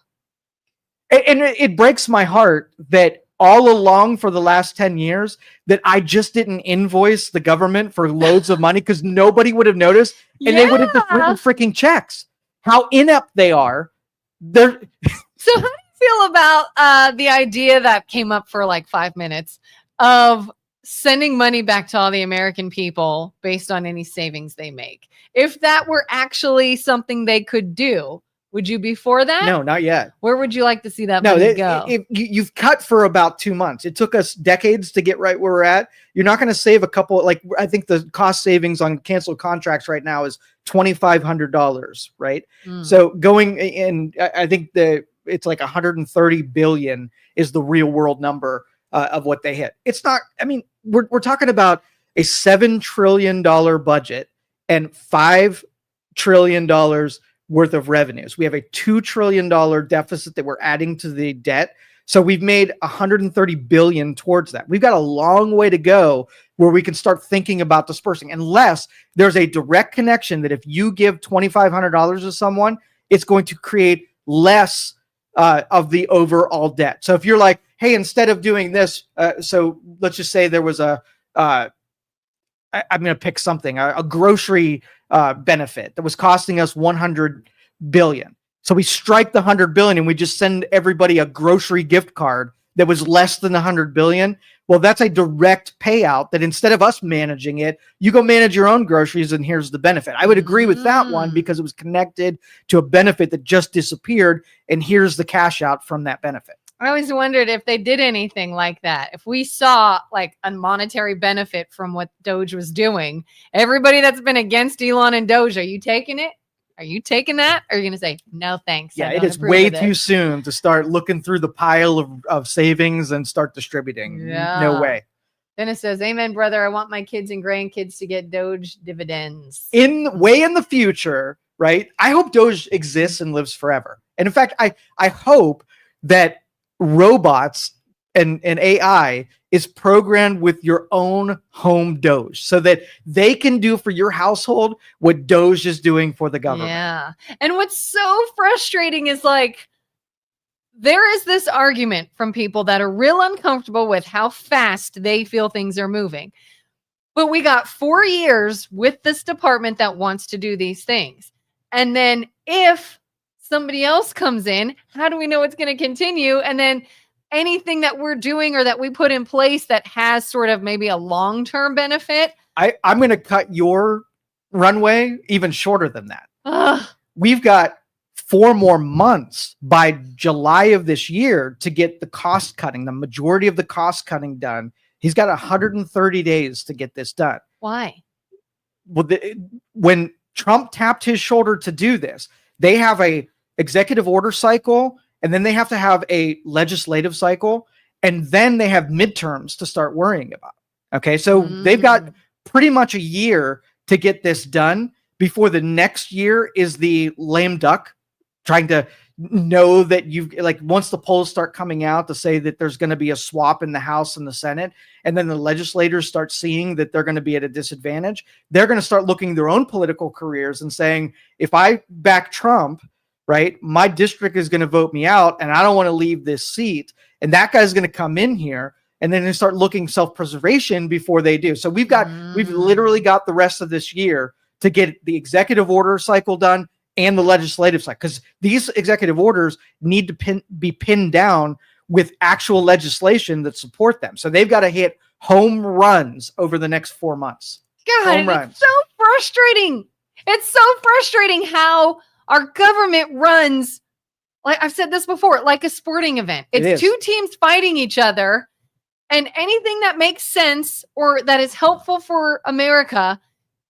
And it breaks my heart that all along for the last 10 years that I just didn't invoice the government for loads of money because nobody would have noticed and they would have just written freaking checks. How inept they are. So how do you feel about the idea that came up for like 5 minutes of sending money back to all the American people based on any savings they make? If that were actually something they could do, would you be for that? No, not yet. Where would you like to see that money go? You've cut for about 2 months. It took us decades to get right where we're at. You're not going to save a couple. Like I think the cost savings on canceled contracts right now is $2,500, right? So going in, I think it's like 130 billion is the real world number of what they hit. It's not. I mean, we're talking about a $7 trillion budget and $5 trillion worth of revenues. We have a $2 trillion deficit that we're adding to the debt. So we've made 130 billion towards that. We've got a long way to go where we can start thinking about dispersing, unless there's a direct connection that if you give $2,500 to someone, it's going to create less of the overall debt. So if you're like, hey, instead of doing this, so let's just say there was I'm going to pick something, a grocery benefit that was costing us 100 billion. So we strike the 100 billion and we just send everybody a grocery gift card that was less than 100 billion. Well, that's a direct payout that instead of us managing it, you go manage your own groceries and here's the benefit. I would agree with that one because it was connected to a benefit that just disappeared, and here's the cash out from that benefit. I always wondered if they did anything like that. If we saw like a monetary benefit from what Doge was doing, everybody that's been against Elon and Doge, are you taking it? Are you taking that? Or are you going to say, no, thanks? Yeah, it is way too soon to start looking through the pile of savings and start distributing. Yeah. No way. Dennis says, amen, brother. I want my kids and grandkids to get Doge dividends. Way in the future, right? I hope Doge exists and lives forever. And in fact, I hope that robots and AI is programmed with your own home Doge so that they can do for your household what Doge is doing for the government. Yeah. And what's so frustrating is like, there is this argument from people that are real uncomfortable with how fast they feel things are moving. But we got 4 years with this department that wants to do these things. And then if somebody else comes in, how do we know it's going to continue? And then anything that we're doing or that we put in place that has sort of maybe a long-term benefit. I'm going to cut your runway even shorter than that. We've got 4 more months by July of this year to get the cost cutting, the majority of the cost cutting done. He's got 130 days to get this done. Why? Well, when Trump tapped his shoulder to do this, they have a executive order cycle, and then they have to have a legislative cycle, and then they have midterms to start worrying about. Okay, so they've got pretty much a year to get this done before the next year is the lame duck, trying to know that you've like once the polls start coming out to say that there's going to be a swap in the House and the Senate, and then the legislators start seeing that they're going to be at a disadvantage, they're going to start looking their own political careers and saying, if I back Trump, right, my district is going to vote me out and I don't want to leave this seat. And that guy's going to come in here and then they start looking self-preservation before they do. So we've literally got the rest of this year to get the executive order cycle done and the legislative cycle, because these executive orders need to be pinned down with actual legislation that support them. So they've got to hit home runs over the next 4 months. God, it's so frustrating. It's so frustrating how our government runs, like I've said this before, like a sporting event. It's 2 teams fighting each other, and anything that makes sense or that is helpful for America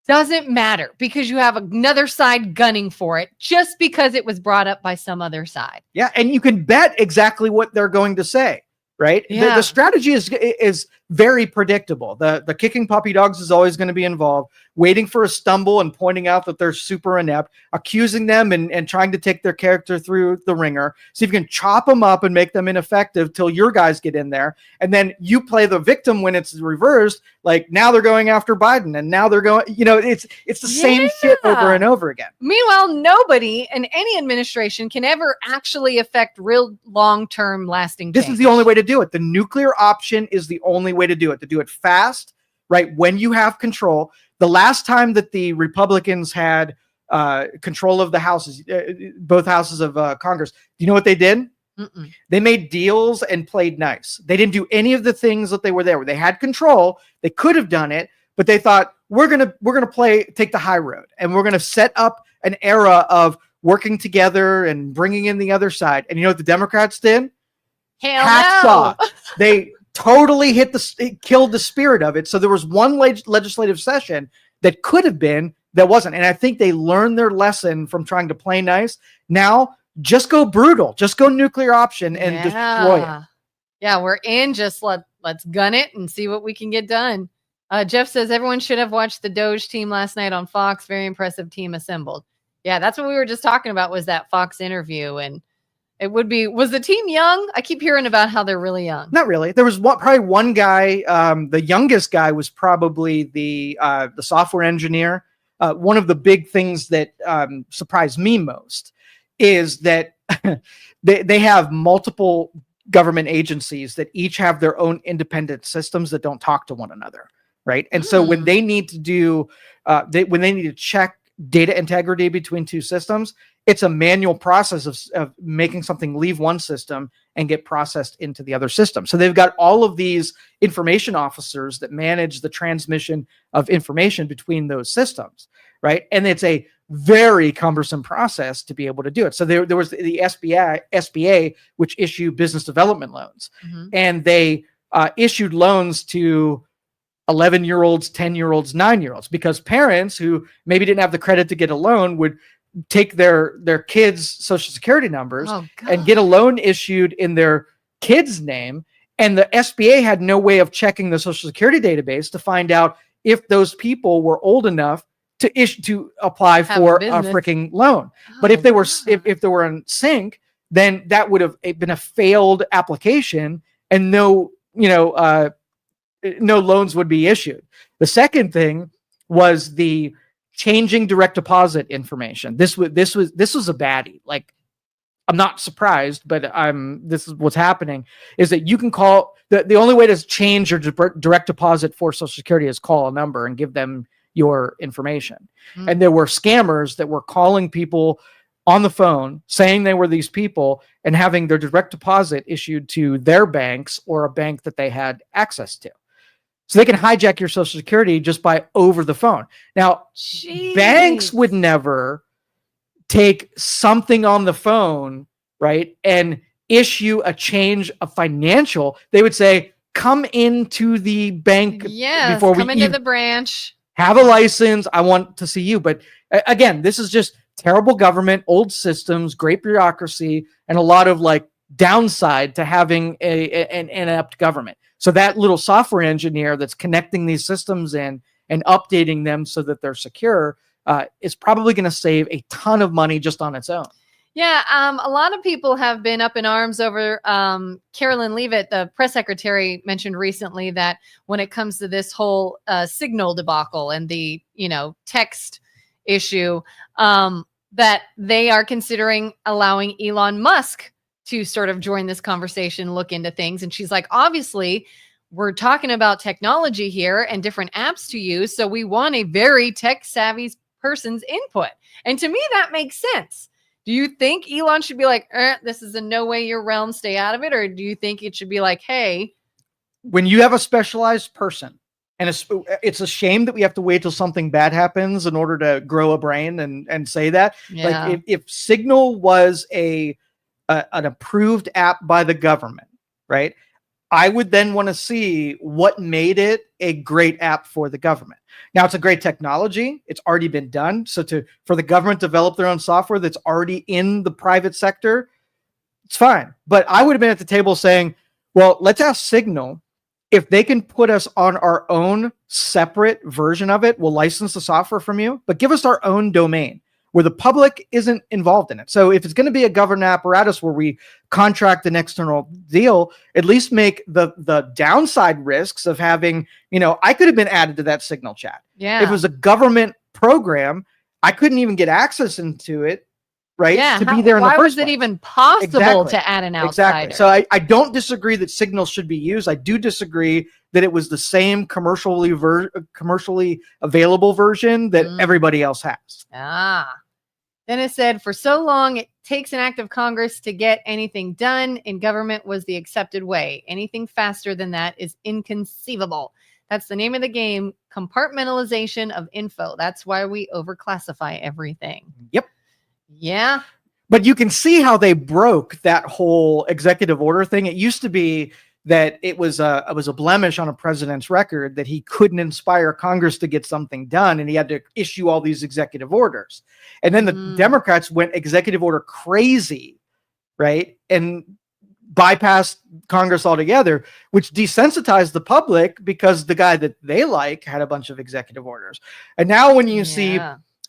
doesn't matter because you have another side gunning for it just because it was brought up by some other side. Yeah, and you can bet exactly what they're going to say, right? Yeah. The strategy is very predictable. The kicking puppy dogs is always going to be involved, waiting for a stumble and pointing out that they're super inept, accusing them and trying to take their character through the ringer. So if you can chop them up and make them ineffective till your guys get in there, and then you play the victim when it's reversed, like now they're going after Biden and now they're going, it's the same shit over and over again. Meanwhile, nobody in any administration can ever actually affect real long-term lasting change. This is the only way to do it. The nuclear option is the only way to do it fast, right? When you have control. The last time that the Republicans had control of the houses, both houses of Congress, do you know what they did? They made deals and played nice. They didn't do any of the things that they were there. They had control. They could have done it, but they thought we're gonna take the high road, and we're gonna set up an era of working together and bringing in the other side. And you know what the Democrats did? Hell no. They totally killed the spirit of it. So there was one legislative session that could have been, that wasn't. And I think they learned their lesson from trying to play nice. Now, just go brutal, just go nuclear option and destroy it. Yeah, we're in. Just let's gun it and see what we can get done. Jeff says everyone should have watched the Doge team last night on Fox. Very impressive team assembled. Yeah, that's what we were just talking about, was that Fox interview. And was the team young? I keep hearing about how they're really young. Not really. There was probably one guy. The youngest guy was probably the software engineer. One of the big things that surprised me most is that they have multiple government agencies that each have their own independent systems that don't talk to one another, right? And so when they need to do, when they need to check data integrity between two systems, it's a manual process of making something leave one system and get processed into the other system. So they've got all of these information officers that manage the transmission of information between those systems, right? And it's a very cumbersome process to be able to do it. So there was the SBA, which issue business development loans, and they issued loans to 11-year-olds, 10-year-olds, 9-year-olds, because parents who maybe didn't have the credit to get a loan would take their kids' social security numbers and get a loan issued in their kid's name. And the SBA had no way of checking the social security database to find out if those people were old enough to apply for a freaking loan. But if they were, if they were in sync, then that would have been a failed application and no loans would be issued. The second thing was the changing direct deposit information. This was a baddie. Like, I'm not surprised, but this is what's happening, is that you can call the only way to change your direct deposit for Social Security is call a number and give them your information. And there were scammers that were calling people on the phone saying they were these people and having their direct deposit issued to their banks or a bank that they had access to. So they can hijack your Social Security just by over the phone. Now, banks would never take something on the phone, right, and issue a change of financial. They would say, come into the bank before we come into the branch. Have a license. I want to see you. But again, this is just terrible government, old systems, great bureaucracy, and a lot of like downside to having an inept government. So that little software engineer that's connecting these systems in and updating them so that they're secure is probably going to save a ton of money just on its own. Yeah, a lot of people have been up in arms over Carolyn Leavitt, the press secretary, mentioned recently that when it comes to this whole signal debacle and the text issue, that they are considering allowing Elon Musk to sort of join this conversation, look into things. And she's like, obviously, we're talking about technology here and different apps to use. So we want a very tech savvy person's input. And to me, that makes sense. Do you think Elon should be like, this is in no way your realm, stay out of it? Or do you think it should be like, hey, when you have a specialized person, and it's a shame that we have to wait till something bad happens in order to grow a brain and say that. Yeah. Like if Signal was an approved app by the government, right, I would then want to see what made it a great app for the government. Now, it's a great technology. It's already been done. So for the government to develop their own software that's already in the private sector, it's fine. But I would have been at the table saying, well, let's ask Signal if they can put us on our own separate version of it. We'll license the software from you, but give us our own domain where the public isn't involved in it. So if it's going to be a government apparatus where we contract an external deal, at least make the downside risks of having, I could have been added to that Signal chat. Yeah. If it was a government program, I couldn't even get access into it, right? Yeah. To be there in the first place. Why was it even possible to add an outsider? Exactly. So I don't disagree that Signal should be used. I do disagree that it was the same commercially available version that everybody else has. Dennis said, for so long, it takes an act of Congress to get anything done, and government was the accepted way. Anything faster than that is inconceivable. That's the name of the game, compartmentalization of info. That's why we overclassify everything. Yep. Yeah. But you can see how they broke that whole executive order thing. It used to be that it was a blemish on a president's record that he couldn't inspire Congress to get something done, and he had to issue all these executive orders. And then the Democrats went executive order crazy, right? And bypassed Congress altogether, which desensitized the public because the guy that they like had a bunch of executive orders. And now when you see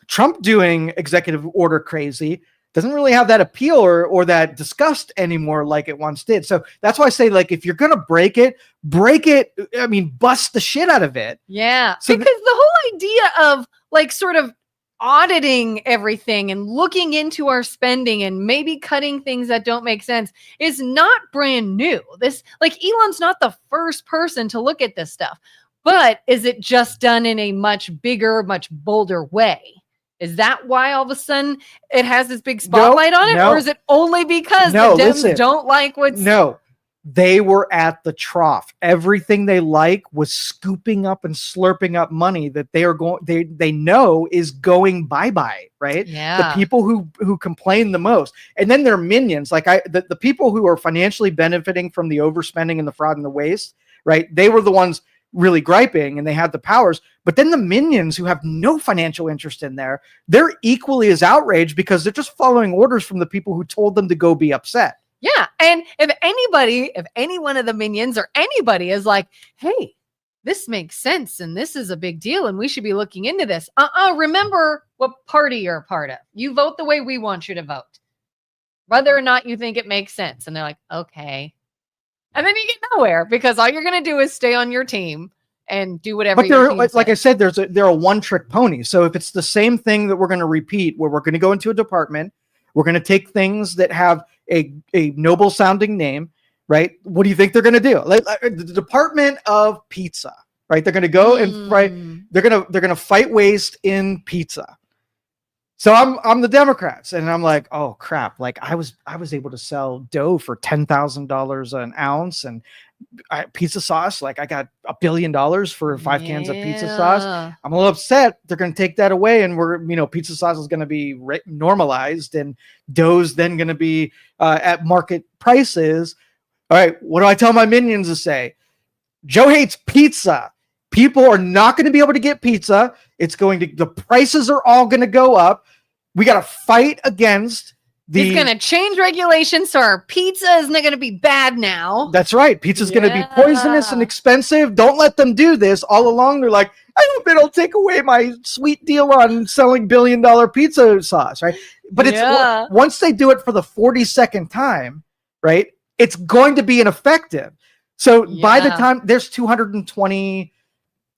Trump doing executive order crazy, doesn't really have that appeal or that disgust anymore like it once did. So that's why I say, like, if you're going to break it, bust the shit out of it. Yeah. So because the whole idea of like sort of auditing everything and looking into our spending and maybe cutting things that don't make sense is not brand new. This, like, Elon's not the first person to look at this stuff, but is it just done in a much bigger, much bolder way? Is that why all of a sudden it has this big spotlight on it? Or is it only because the Dems don't like what's... No, they were at the trough. Everything they like was scooping up and slurping up money that they know is going bye-bye, right? Yeah. The people who complain the most. And then their minions, like the people who are financially benefiting from the overspending and the fraud and the waste, right? They were the ones really griping and they had the powers. But then the minions who have no financial interest in there, they're equally as outraged because they're just following orders from the people who told them to go be upset. Yeah. And if any one of the minions or anybody is like, hey, this makes sense and this is a big deal and we should be looking into this. Remember what party you're a part of. You vote the way we want you to vote, whether or not you think it makes sense. And they're like, okay. And then you get nowhere because all you're going to do is stay on your team and do whatever. But like I said, they're a one-trick pony. So if it's the same thing that we're going to repeat, where we're going to go into a department, we're going to take things that have a noble sounding name, right? What do you think they're going to do? Like the Department of Pizza, right? They're going to go and they're going to fight waste in pizza. So I'm the Democrats, and I'm like, oh crap! Like I was able to sell dough for $10,000 an ounce, and pizza sauce. Like I got $1 billion for 5 cans of pizza sauce. I'm a little upset. They're going to take that away, and pizza sauce is going to be normalized, and dough's then going to be at market prices. All right, what do I tell my minions to say? Joe hates pizza. People are not going to be able to get pizza. The prices are all going to go up. We got to fight against He's going to change regulations so our pizza isn't going to be bad now. That's right. Pizza's going to be poisonous and expensive. Don't let them do this. All along, they're like, I hope it'll take away my sweet deal on selling $1 billion pizza sauce, right? But it's once they do it for the 42nd time, right, it's going to be ineffective. So by the time there's 220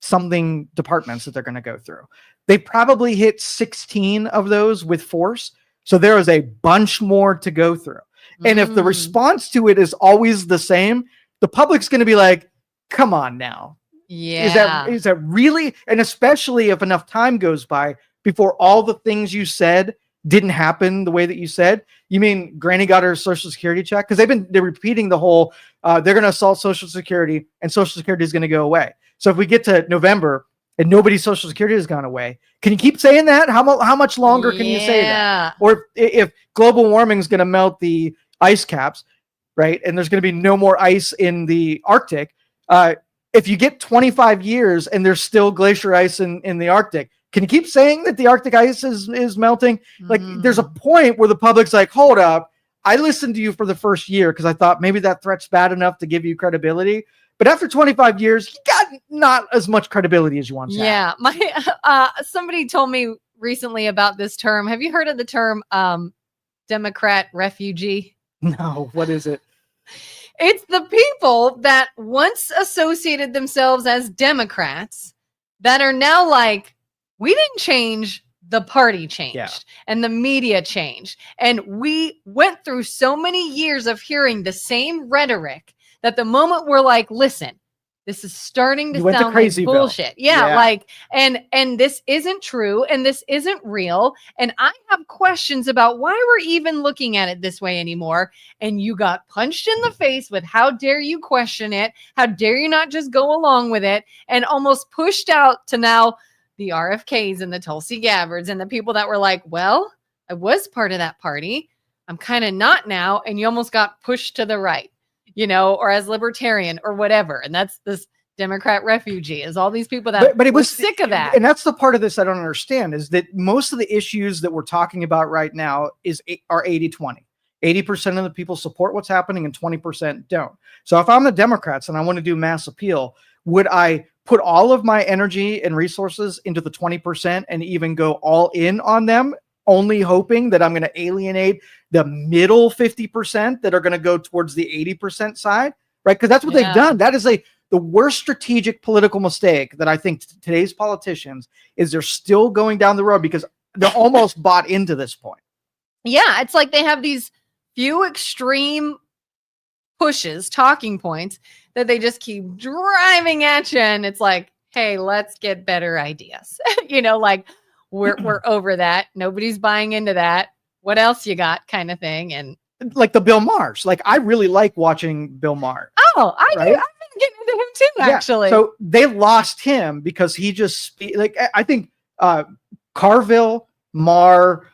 something departments that they're going to go through, they probably hit 16 of those with force. So there is a bunch more to go through. And if the response to it is always the same, the public's going to be like, come on now. Yeah. Is that really? And especially if enough time goes by before all the things you said didn't happen the way that you said. You mean Granny got her Social Security check? Because they're repeating the whole, they're going to assault Social Security and Social Security is going to go away. So if we get to November and nobody's Social Security has gone away, can you keep saying that? How much longer can you say that? Or if global warming is going to melt the ice caps, right? And there's going to be no more ice in the Arctic. If you get 25 years and there's still glacier ice in the Arctic, can you keep saying that the Arctic ice is melting? Like there's a point where the public's like, hold up. I listened to you for the first year because I thought maybe that threat's bad enough to give you credibility. But after 25 years, you got not as much credibility as you once had. Yeah. Somebody told me recently about this term. Have you heard of the term Democrat refugee? No. What is it? It's the people that once associated themselves as Democrats that are now like, we didn't change, the party changed and the media changed. And we went through so many years of hearing the same rhetoric that the moment we're like, listen, this is starting to sound like bullshit. Like, and this isn't true and this isn't real. And I have questions about why we're even looking at it this way anymore. And you got punched in the face with, how dare you question it? How dare you not just go along with it? And almost pushed out to now the RFKs and the Tulsi Gabbards and the people that were like, well, I was part of that party. I'm kind of not now. And you almost got pushed to the right, or as libertarian or whatever. And that's this Democrat refugee, is all these people that but it was sick of that. And that's the part of this I don't understand, is that most of the issues that we're talking about right now are 80-20. 80% of the people support what's happening and 20% don't. So if I'm the Democrats and I want to do mass appeal, would I put all of my energy and resources into the 20% and even go all in on them, only hoping that I'm going to alienate the middle 50% that are going to go towards the 80% side, right? Because that's what they've done. That is the worst strategic political mistake that I think today's politicians is they're still going down the road, because they're almost bought into this point. Yeah, it's like they have these few extreme pushes, talking points that they just keep driving at you, and it's like, hey, let's get better ideas. Like we're over that. Nobody's buying into that. What else you got, kind of thing. And like the Bill Maher's. Like, I really like watching Bill Maher. Oh, I do. I've been getting into him too, actually. So they lost him because he just I think Carville, Maher,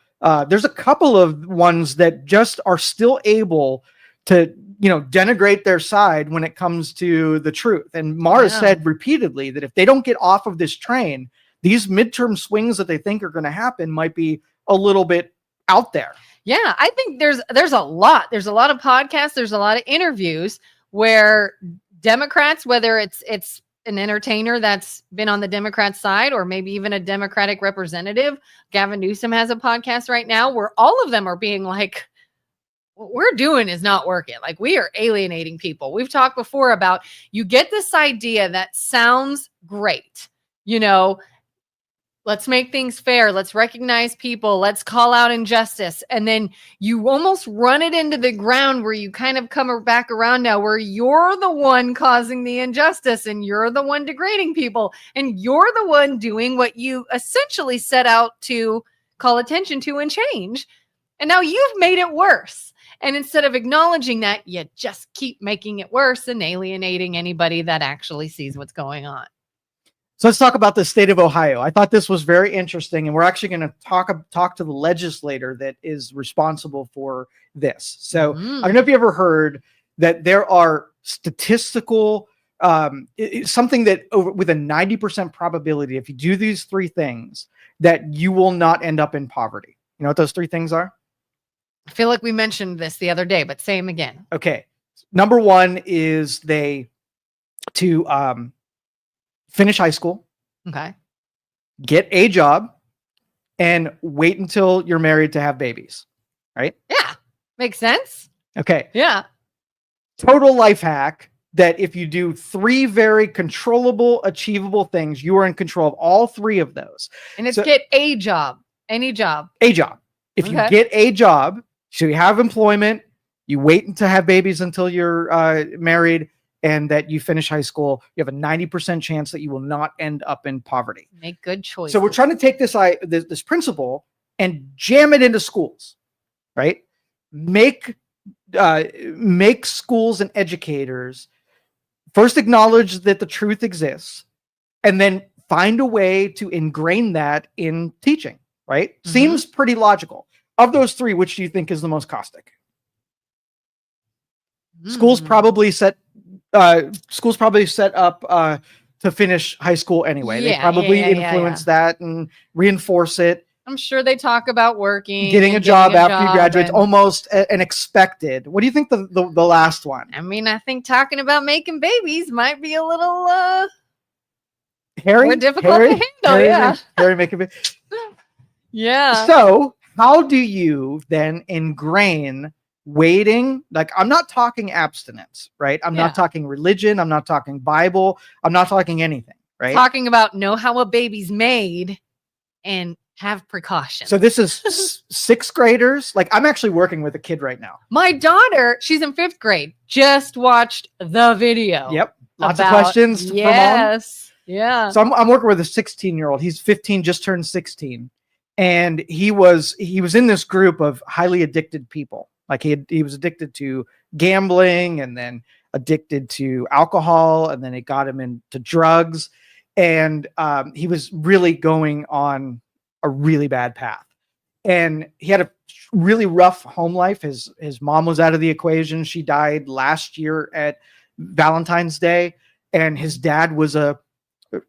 there's a couple of ones that just are still able to, denigrate their side when it comes to the truth. And Maher said repeatedly that if they don't get off of this train, these midterm swings that they think are going to happen might be a little bit out there. Yeah, I think there's a lot. There's a lot of podcasts. There's a lot of interviews where Democrats, whether it's an entertainer that's been on the Democrat side or maybe even a Democratic representative, Gavin Newsom has a podcast right now where all of them are being like, what we're doing is not working. Like, we are alienating people. We've talked before about, you get this idea that sounds great, let's make things fair. Let's recognize people. Let's call out injustice. And then you almost run it into the ground where you kind of come back around now where you're the one causing the injustice and you're the one degrading people and you're the one doing what you essentially set out to call attention to and change. And now you've made it worse. And instead of acknowledging that, you just keep making it worse and alienating anybody that actually sees what's going on. So let's talk about the state of Ohio. I thought this was very interesting, and we're actually going to talk to the legislator that is responsible for this. So I don't know if you ever heard that there are statistical, something that with a 90% probability, if you do these three things, that you will not end up in poverty. You know what those three things are? I feel like we mentioned this the other day, but say them again. Okay. Number one is finish high school. Okay. Get a job and wait until you're married to have babies. Right? Yeah. Makes sense. Okay. Yeah. Total life hack that if you do three very controllable, achievable things, you are in control of all three of those. And it's get a job. Any job. A job. If you get a job, so you have employment, you wait to have babies until you're married, and that you finish high school, you have a 90% chance that you will not end up in poverty. Make good choices. So we're trying to take this principle and jam it into schools, right? Make schools and educators first acknowledge that the truth exists, and then find a way to ingrain that in teaching, right? Mm-hmm. Seems pretty logical. Of those three, which do you think is the most caustic? Schools probably set up to finish high school anyway. They probably influence that and reinforce it. I'm sure they talk about working, getting a job after you graduate, almost an expected. What do you think the last one? I mean, I think talking about making babies might be a little more difficult to handle. Harry making babies. Yeah. So how do you then ingrain waiting? Like, I'm not talking abstinence, right? I'm not talking religion. I'm not talking Bible. I'm not talking anything, right? Talking about know how a baby's made and have precautions. So this is sixth graders. Like, I'm actually working with a kid right now. My daughter, she's in fifth grade, just watched the video. Yep. Lots of questions. Yes. Yeah. So I'm working with a 16-year-old. He's 15, just turned 16. And he was in this group of highly addicted people. Like, he was addicted to gambling, and then addicted to alcohol, and then it got him into drugs. And he was really going on a really bad path. And he had a really rough home life. His mom was out of the equation. She died last year at Valentine's Day. And his dad was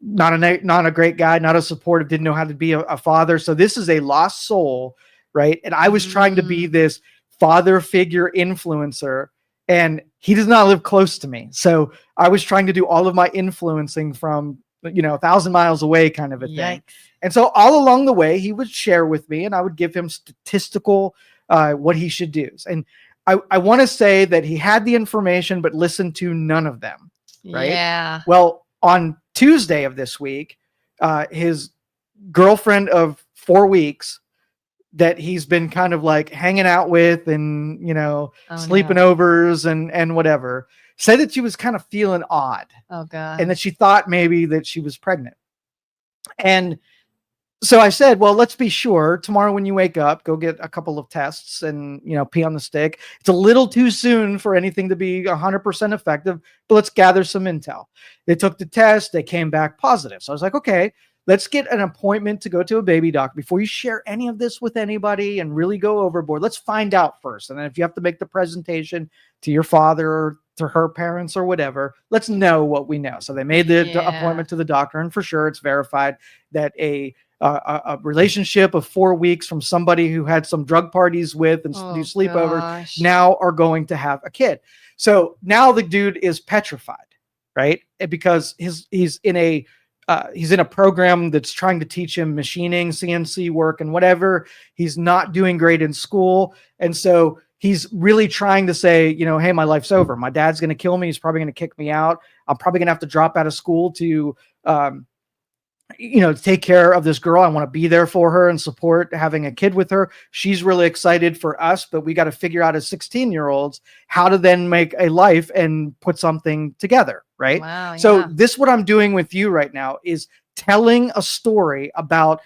not a great guy, not a supportive, didn't know how to be a father. So this is a lost soul, right? And I was trying to be this father figure influencer, and he does not live close to me. So I was trying to do all of my influencing from, 1,000 miles away kind of a thing. And so all along the way, he would share with me, and I would give him statistical, what he should do. And I want to say that he had the information, but listened to none of them. Right. Yeah. Well, on Tuesday of this week, his girlfriend of 4 weeks that he's been kind of like hanging out with and, sleeping overs and whatever, said that she was kind of feeling odd. Oh God. And that she thought maybe that she was pregnant. And so I said, well, let's be sure tomorrow when you wake up, go get a couple of tests and, pee on the stick. It's a little too soon for anything to be 100% effective, but let's gather some intel. They took the test. They came back positive. So I was like, okay, let's get an appointment to go to a baby doctor before you share any of this with anybody and really go overboard. Let's find out first. And then if you have to make the presentation to your father or to her parents or whatever, let's know what we know. So they made the appointment to the doctor, and for sure it's verified that a relationship of 4 weeks from somebody who had some drug parties with and do sleepovers now are going to have a kid. So now the dude is petrified, right? Because he's in a program that's trying to teach him machining, CNC work, and whatever. He's not doing great in school, and so he's really trying to say, hey, my life's over. My dad's going to kill me. He's probably going to kick me out. I'm probably going to have to drop out of school to take care of this girl. I want to be there for her and support having a kid with her. She's really excited for us, but we got to figure out as 16-year-olds how to then make a life and put something together. Right. Wow, so this, what I'm doing with you right now is telling a story about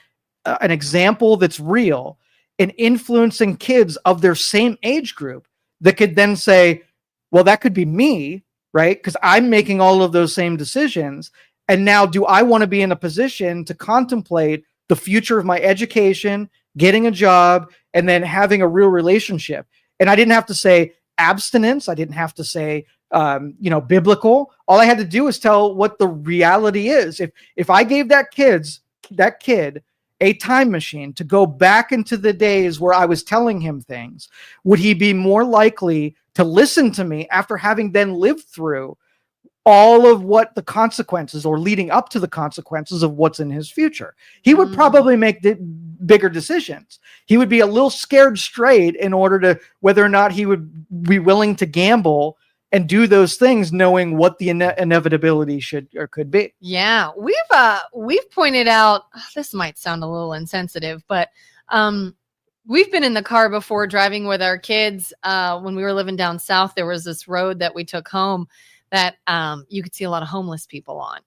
an example that's real and influencing kids of their same age group that could then say, well, that could be me. Right. Because I'm making all of those same decisions. And now, do I want to be in a position to contemplate the future of my education, getting a job, and then having a real relationship? And I didn't have to say abstinence. I didn't have to say, biblical. All I had to do is tell what the reality is. If I gave that kid a time machine to go back into the days where I was telling him things, would he be more likely to listen to me after having then lived through all of what the consequences or leading up to the consequences of what's in his future? He would probably make bigger decisions. He would be a little scared straight in order to whether or not he would be willing to gamble and do those things, knowing what the inevitability should or could be. Yeah, we've pointed out, this might sound a little insensitive, but we've been in the car before driving with our kids. When we were living down south, there was this road that we took home that you could see a lot of homeless people on.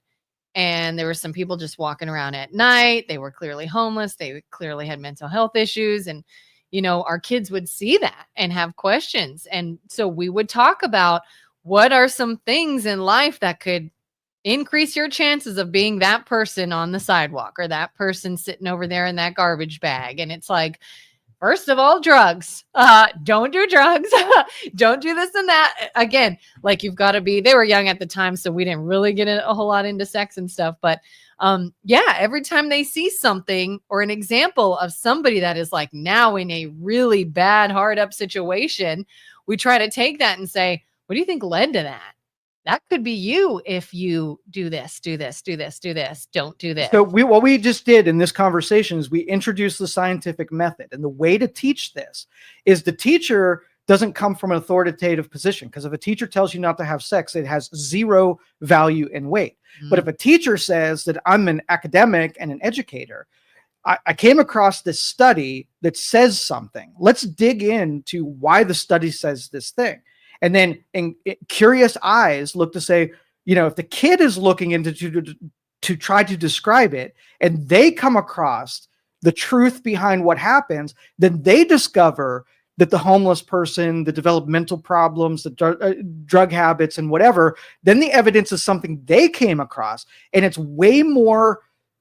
And there were some people just walking around at night. They were clearly homeless. They clearly had mental health issues. And, our kids would see that and have questions. And so we would talk about what are some things in life that could increase your chances of being that person on the sidewalk or that person sitting over there in that garbage bag. And it's like, first of all, drugs. Don't do drugs. Don't do this and that. Again, like you've got to be, they were young at the time, so we didn't really get a whole lot into sex and stuff. But every time they see something or an example of somebody that is like now in a really bad, hard up situation, we try to take that and say, what do you think led to that? That could be you if you do this, do this, do this, do this, don't do this. So what we just did in this conversation is we introduced the scientific method. And the way to teach this is the teacher doesn't come from an authoritative position, because if a teacher tells you not to have sex, it has zero value and weight. Mm-hmm. But if a teacher says that I'm an academic and an educator, I came across this study that says something. Let's dig into why the study says this thing. And then curious eyes look to say, if the kid is looking into to try to describe it and they come across the truth behind what happens, then they discover that the homeless person, the developmental problems, the drug habits and whatever, then the evidence is something they came across. And it's way more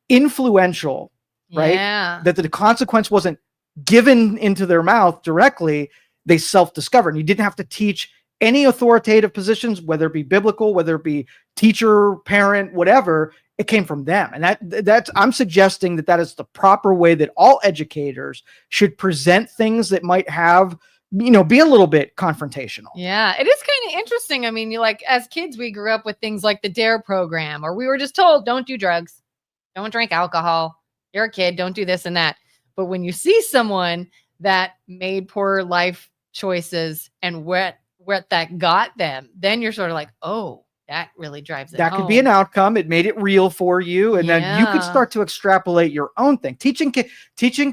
influential, right? Yeah. That the consequence wasn't given into their mouth directly. They self-discovered. And you didn't have to teach any authoritative positions, whether it be biblical, whether it be teacher, parent, whatever, it came from them. And that's I'm suggesting that is the proper way that all educators should present things that might have, be a little bit confrontational. Yeah, it is kind of interesting. I mean, as kids, we grew up with things like the DARE program, or we were just told, don't do drugs, don't drink alcohol. You're a kid, don't do this and that. But when you see someone that made poor life choices and what that got them, then you're sort of like, oh, That really drives it That home. could be an outcome. It made it real for you. And then you could start to extrapolate your own thing. Teaching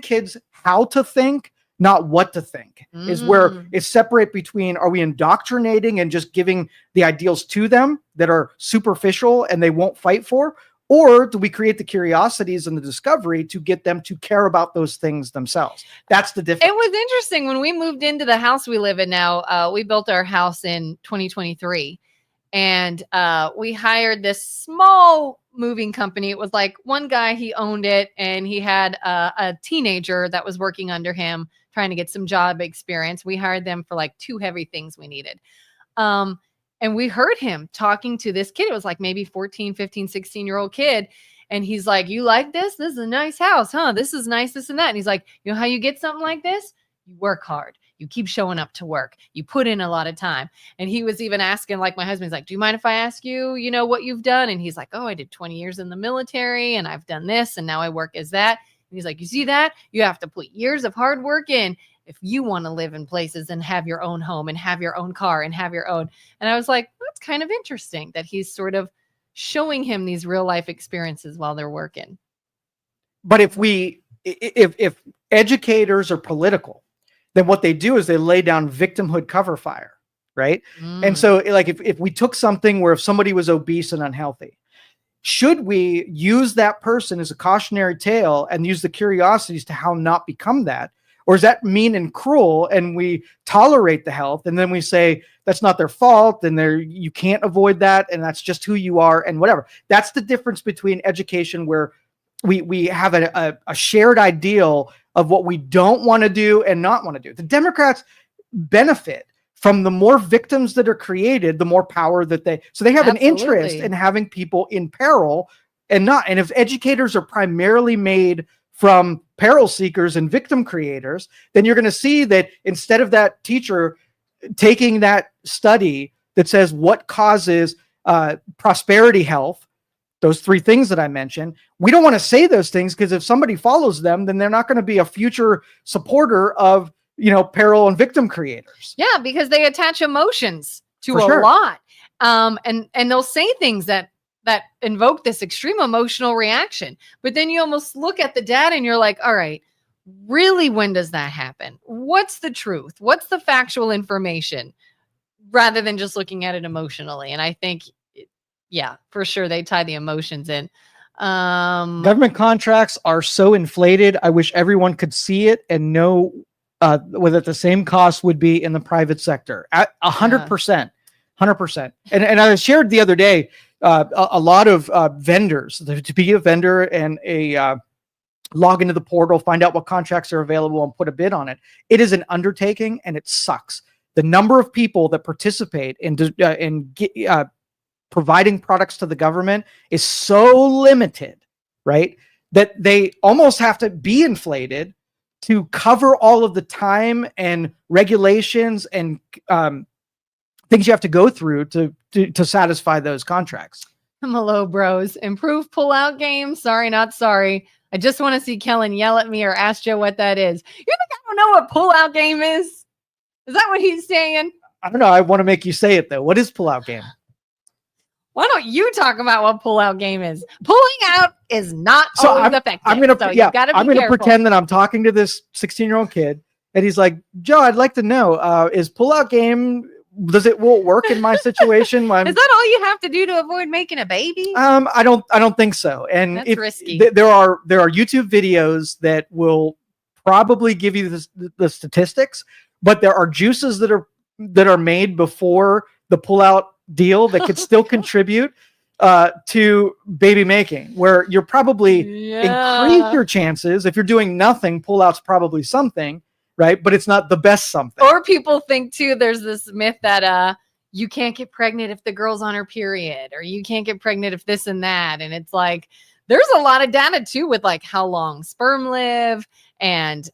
kids how to think, not what to think, is where it's separate between, are we indoctrinating and just giving the ideals to them that are superficial and they won't fight for? Or do we create the curiosities and the discovery to get them to care about those things themselves? That's the difference. It was interesting when we moved into the house we live in now. We built our house in 2023. And we hired this small moving company. It was like one guy, he owned it, and he had a teenager that was working under him trying to get some job experience. We hired them for like 2 heavy things we needed. And we heard him talking to this kid. It was like maybe 14, 15, 16-year-old kid. And he's like, you like this? This is a nice house, huh? This is nice, this and that. And he's like, you know how you get something like this? You work hard. You keep showing up to work. You put in a lot of time. And he was even asking, like, my husband's like, do you mind if I ask you, what you've done? And he's like, oh, I did 20 years in the military and I've done this and now I work as that. And he's like, you see that? You have to put years of hard work in if you want to live in places and have your own home and have your own car and have your own. And I was like, that's kind of interesting that he's sort of showing him these real life experiences while they're working. But if educators are political, then what they do is they lay down victimhood cover fire, right? And so like if we took something where if somebody was obese and unhealthy, should we use that person as a cautionary tale and use the curiosities to how not become that? Or is that mean and cruel and we tolerate the health and then we say that's not their fault and you can't avoid that and that's just who you are and whatever. That's the difference between education where we have a shared ideal of what we don't want to do and not want to do. The Democrats benefit from the more victims that are created, the more power that they have an interest in having people in peril and not. And if educators are primarily made from peril seekers and victim creators, then you're going to see that instead of that teacher taking that study that says what causes prosperity health, those 3 things that I mentioned, we don't want to say those things because if somebody follows them, then they're not going to be a future supporter of, peril and victim creators. Yeah, because they attach emotions to a lot. And they'll say things that invoke this extreme emotional reaction. But then you almost look at the data and you're like, all right, really, when does that happen? What's the truth? What's the factual information? Rather than just looking at it emotionally. And I think yeah, for sure. They tie the emotions in. Government contracts are so inflated. I wish everyone could see it and know whether the same cost would be in the private sector at 100%, 100%. And I shared the other day, a lot of vendors to be a vendor and log into the portal, find out what contracts are available and put a bid on it. It is an undertaking and it sucks. The number of people that participate in providing products to the government is so limited, right? That they almost have to be inflated to cover all of the time and regulations and things you have to go through to satisfy those contracts. Hello, bros. Improve pullout game. Sorry, not sorry. I just want to see Kelin yell at me or ask Joe what that is. You think I don't know what pullout game is? Is that what he's saying? I don't know. I want to make you say it though. What is pullout game? Why don't you talk about what pullout game is? Pulling out is not always effective. I'm going to pretend that I'm talking to this 16-year-old kid and he's like, Joe, I'd like to know, is pullout game, will it work in my situation? Is that all you have to do to avoid making a baby? I don't think so. And that's risky. There are YouTube videos that will probably give you the statistics, but there are juices that are made before the pullout deal that could still contribute to baby making, where you're probably increase your chances. If you're doing nothing, pullout's probably something, right? But it's not the best something. Or people think too, there's this myth that you can't get pregnant if the girl's on her period, or you can't get pregnant if this and that. And it's like, there's a lot of data too with like how long sperm live and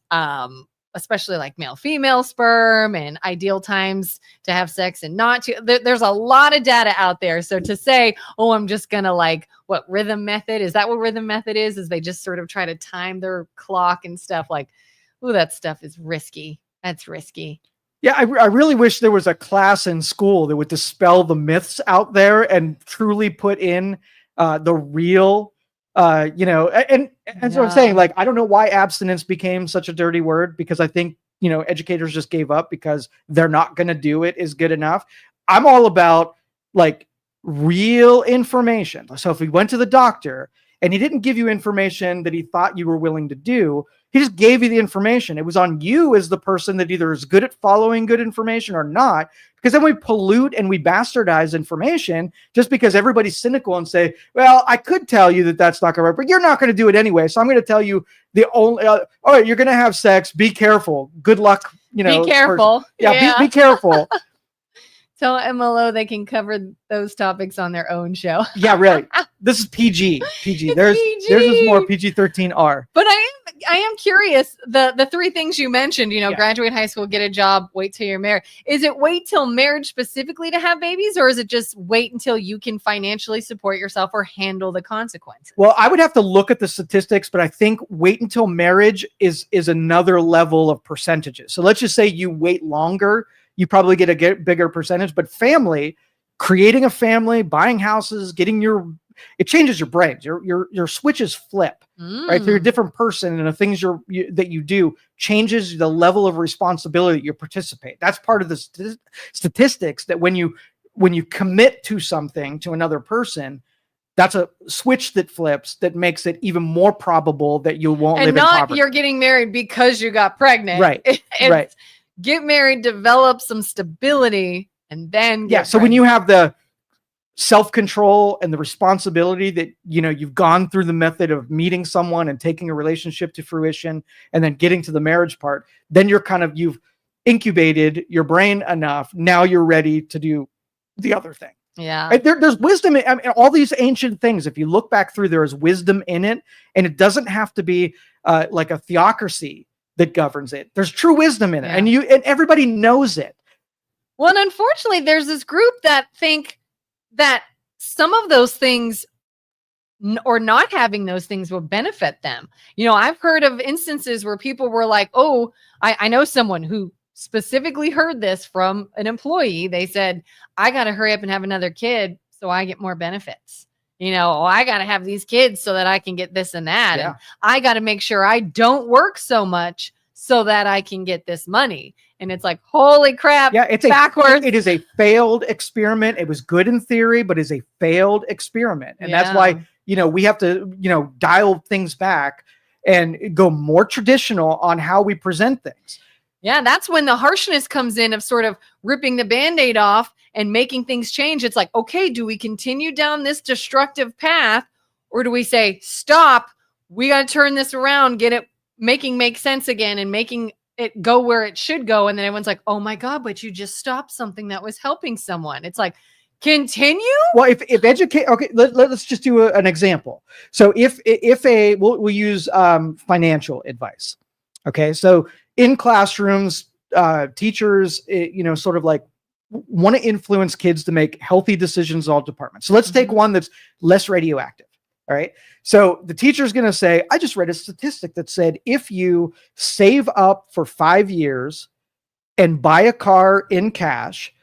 especially like male-female sperm and ideal times to have sex and not to. There's a lot of data out there. So to say, oh, I'm just going to like what rhythm method, is that what rhythm method is they just sort of try to time their clock and stuff like, oh, that stuff is risky. That's risky. Yeah, I really wish there was a class in school that would dispel the myths out there and truly put in the real, and that's what I'm saying. Like, I don't know why abstinence became such a dirty word, because I think, educators just gave up because they're not going to do it is good enough. I'm all about like real information. So if we went to the doctor and he didn't give you information that he thought you were willing to do, he just gave you the information. It was on you as the person that either is good at following good information or not, because then we pollute and we bastardize information just because everybody's cynical and say, well, I could tell you that that's not going to work, but you're not going to do it anyway. So I'm going to tell you the only, all right, you're going to have sex. Be careful. Good luck. Be careful. Person. Yeah. Be careful. Tell MLO they can cover those topics on their own show. Yeah, really. This is PG. Theirs is more PG-13R. But I am curious. The three things you mentioned, graduate high school, get a job, wait till you're married. Is it wait till marriage specifically to have babies, or is it just wait until you can financially support yourself or handle the consequences? Well, I would have to look at the statistics, but I think wait until marriage is another level of percentages. So let's just say you wait longer, you probably get a bigger percentage. But family, creating a family, buying houses, it changes your brains. Your switches flip, right? So you're a different person, and the things that you do changes the level of responsibility that you participate. That's part of the statistics, that when you commit to something, to another person, that's a switch that flips that makes it even more probable that you won't live in poverty. And not you're getting married because you got pregnant. Right. Right. Get married, develop some stability, and then get So when you have the self-control and the responsibility that, you've gone through the method of meeting someone and taking a relationship to fruition and then getting to the marriage part, then you've incubated your brain enough. Now you're ready to do the other thing. Yeah. Right? There's wisdom in all these ancient things. If you look back through, there is wisdom in it, and it doesn't have to be like a theocracy that governs it. There's true wisdom in it, and everybody knows it. Well, and unfortunately, there's this group that think that some of those things or not having those things will benefit them. I've heard of instances where people were like, oh, I know someone who specifically heard this from an employee. They said, I got to hurry up and have another kid so I get more benefits. I got to have these kids so that I can get this and that. Yeah. And I got to make sure I don't work so much so that I can get this money. And it's like, holy crap. Yeah, it's backwards. It is a failed experiment. It was good in theory, but is a failed experiment. And that's why, we have to, dial things back and go more traditional on how we present things. Yeah, that's when the harshness comes in of sort of ripping the Band-Aid off and making things change. It's like, okay, do we continue down this destructive path, or do we say, stop, we got to turn this around, get it make sense again and making it go where it should go? And then everyone's like, oh my God, but you just stopped something that was helping someone. It's like, continue? Well, if educate, okay, let's just do an example. So we'll use financial advice. Okay, so in classrooms, teachers, sort of like want to influence kids to make healthy decisions in all departments. So let's take one that's less radioactive. All right. So the teacher's going to say, I just read a statistic that said, if you save up for 5 years and buy a car in cash,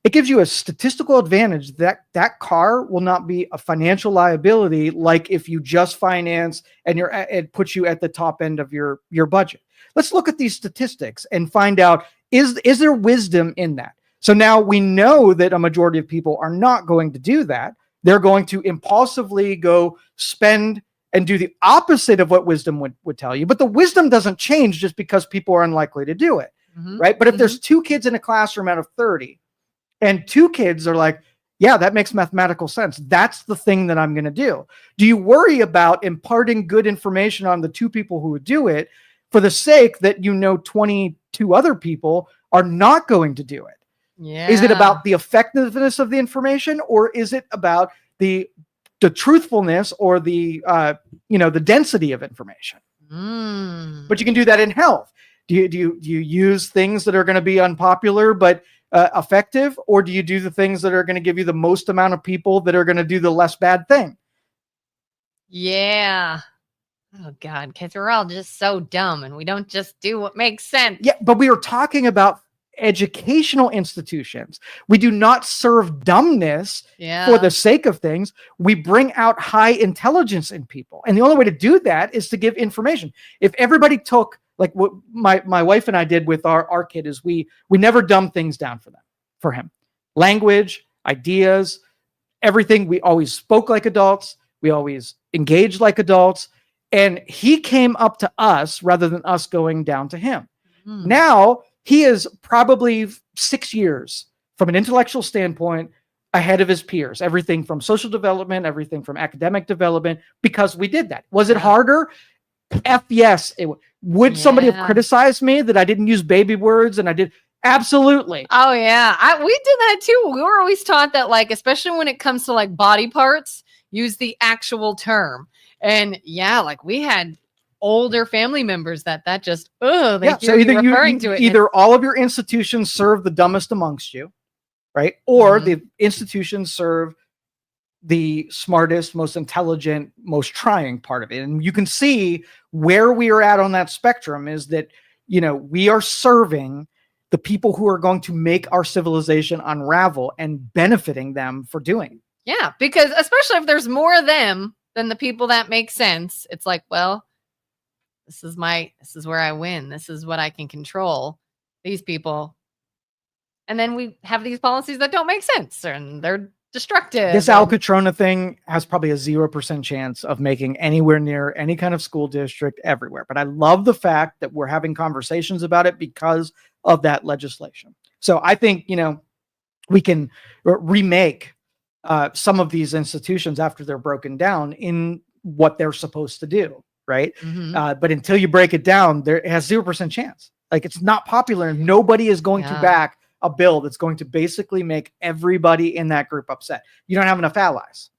it gives you a statistical advantage that that car will not be a financial liability, like if you just finance and it puts you at the top end of your budget. Let's look at these statistics and find out, is there wisdom in that? So now we know that a majority of people are not going to do that. They're going to impulsively go spend and do the opposite of what wisdom would tell you. But the wisdom doesn't change just because people are unlikely to do it, right? But if there's 2 kids in a classroom out of 30, and 2 kids are like, yeah, that makes mathematical sense, that's the thing that I'm going to do. Do you worry about imparting good information on the 2 people who would do it for the sake that 22 other people are not going to do it? Yeah. Is it about the effectiveness of the information, or is it about the truthfulness or the the density of information? But you can do that in health. Do you use things that are going to be unpopular but effective, or do you do the things that are going to give you the most amount of people that are going to do the less bad thing? Yeah. Oh God, because we're all just so dumb and we don't just do what makes sense. Yeah, but we were talking about educational institutions. We do not serve dumbness for the sake of things. We bring out high intelligence in people. And the only way to do that is to give information. If everybody took, like what my wife and I did with our kid, is we never dumb things down for him. Language, ideas, everything. We always spoke like adults. We always engaged like adults. And he came up to us rather than us going down to him. Now he is probably 6 years from an intellectual standpoint ahead of his peers, everything from social development, everything from academic development, because we did that. Was it harder? Yes. Would somebody have criticized me that I didn't use baby words and I did? Absolutely. Oh yeah. We did that too. We were always taught that, like, especially when it comes to like body parts, use the actual term. And yeah, like we had older family members that just, they so either referring to it. Either all of your institutions serve the dumbest amongst you, right? Or the institutions serve the smartest, most intelligent, most trying part of it. And you can see where we are at on that spectrum is that, we are serving the people who are going to make our civilization unravel and benefiting them for doing it. Yeah, because especially if there's more of them than the people that make sense, it's like, well, this is where I win. This is what I can control, these people. And then we have these policies that don't make sense and they're destructive. This Alcatrona thing has probably a 0% chance of making anywhere near any kind of school district everywhere. But I love the fact that we're having conversations about it because of that legislation. So I think, we can remake some of these institutions after they're broken down in what they're supposed to do. Right. But until you break it down, it has 0% chance. Like, it's not popular and nobody is going to back a bill that's going to basically make everybody in that group upset. You don't have enough allies.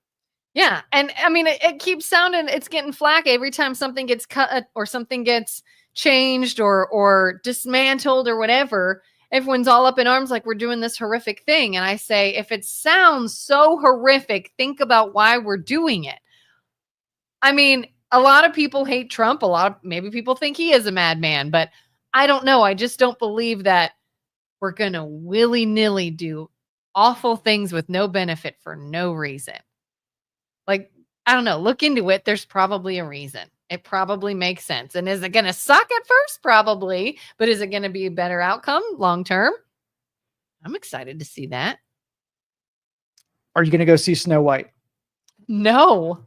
Yeah. And I mean, it keeps sounding, it's getting flack every time something gets cut or something gets changed or dismantled or whatever. Everyone's all up in arms like we're doing this horrific thing. And I say, if it sounds so horrific, think about why we're doing it. I mean, a lot of people hate Trump. Maybe people think he is a madman, but I don't know. I just don't believe that we're going to willy-nilly do awful things with no benefit for no reason. Like, I don't know. Look into it. There's probably a reason. It probably makes sense. And is it going to suck at first? Probably. But is it going to be a better outcome long-term? I'm excited to see that. Are you going to go see Snow White? No.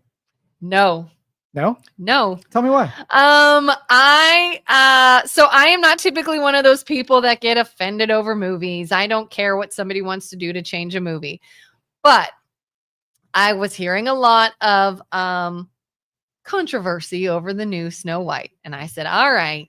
No? Tell me why. So I am not typically one of those people that get offended over movies. I don't care what somebody wants to do to change a movie. But I was hearing a lot of controversy over the new Snow White. And I said, all right,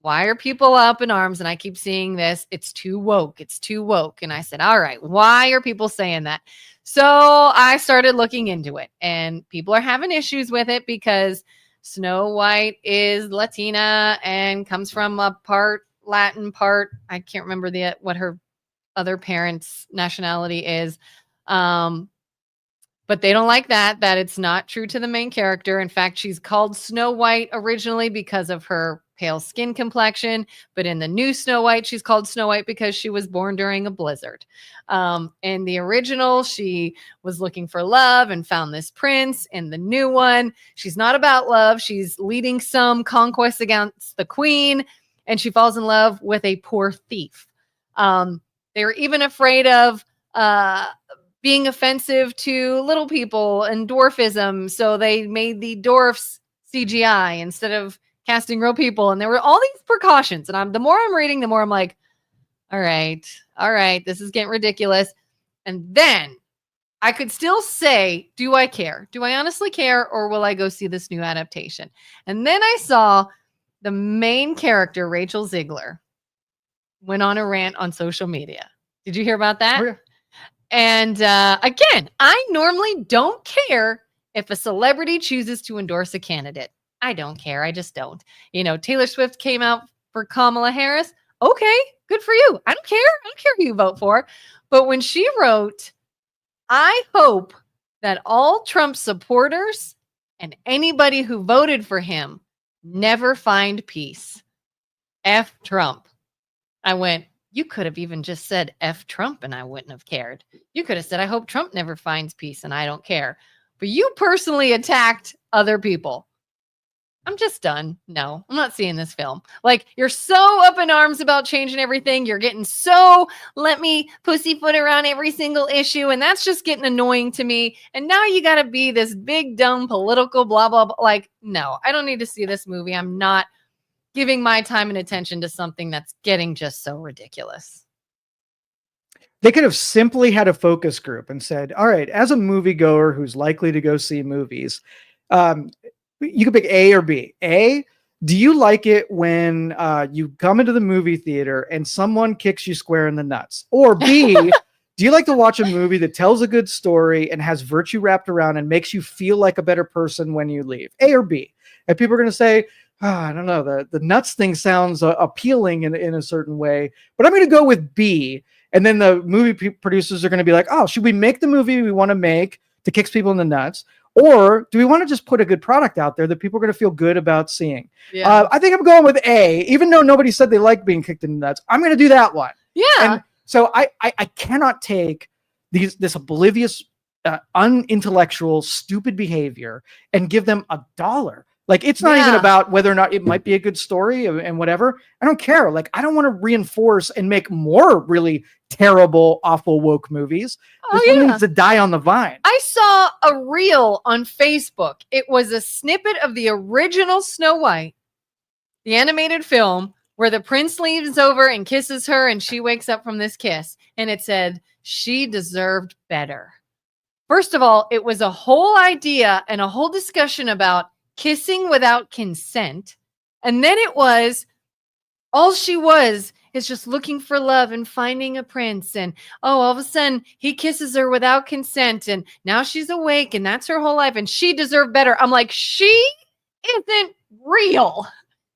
why are people up in arms? And I keep seeing this. It's too woke. It's too woke. And I said, all right, why are people saying that? So I started looking into it, and people are having issues with it because Snow White is Latina and comes from a part Latin, part, I can't remember what her other parents' nationality is. But they don't like that it's not true to the main character. In fact, she's called Snow White originally because of her pale skin complexion. But in the new Snow White, she's called Snow White because she was born during a blizzard. In the original, she was looking for love and found this prince. In the new one, she's not about love. She's leading some conquest against the queen, and she falls in love with a poor thief. They were even afraid of being offensive to little people and dwarfism. So they made the dwarfs CGI instead of casting real people. And there were all these precautions. And the more I'm reading, the more I'm like, all right, this is getting ridiculous. And then I could still say, do I care? Do I honestly care? Or will I go see this new adaptation? And then I saw the main character, Rachel Ziegler, went on a rant on social media. Did you hear about that? Oh, yeah. And again, I normally don't care if a celebrity chooses to endorse a candidate. I don't care. I just don't. Taylor Swift came out for Kamala Harris. Okay, good for you. I don't care. I don't care who you vote for. But when she wrote, I hope that all Trump supporters and anybody who voted for him never find peace. F Trump. I went, You could have even just said F Trump and I wouldn't have cared. You could have said, I hope Trump never finds peace and I don't care. But you personally attacked other people. I'm just done. No, I'm not seeing this film. Like, you're so up in arms about changing everything. You're getting so let me pussyfoot around every single issue. And that's just getting annoying to me. And now you got to be this big, dumb, political, blah, blah, blah. Like, no, I don't need to see this movie. I'm not giving my time and attention to something that's getting just so ridiculous. They could have simply had a focus group and said, all right, as a moviegoer who's likely to go see movies, you could pick A or B. A, do you like it when you come into the movie theater and someone kicks you square in the nuts? Or B, do you like to watch a movie that tells a good story and has virtue wrapped around and makes you feel like a better person when you leave? A or B? And people are going to say, I don't know, the nuts thing sounds appealing in a certain way, but I'm going to go with B. And then the movie producers are going to be like, oh, should we make the movie we want to make to kick people in the nuts? Or do we want to just put a good product out there that people are going to feel good about seeing? Yeah. I think I'm going with A, even though nobody said they like being kicked in the nuts. I'm going to do that one. Yeah. And so I cannot take this oblivious, unintellectual, stupid behavior and give them $1. Like, it's not even about whether or not it might be a good story and whatever. I don't care. Like, I don't want to reinforce and make more really terrible, awful woke movies. This one needs to die on the vine. I saw a reel on Facebook. It was a snippet of the original Snow White, the animated film, where the prince leans over and kisses her and she wakes up from this kiss. And it said, she deserved better. First of all, it was a whole idea and a whole discussion about kissing without consent. And then it was, all she was is just looking for love and finding a prince. And all of a sudden he kisses her without consent. And now she's awake and that's her whole life. And she deserved better. I'm like, she isn't real.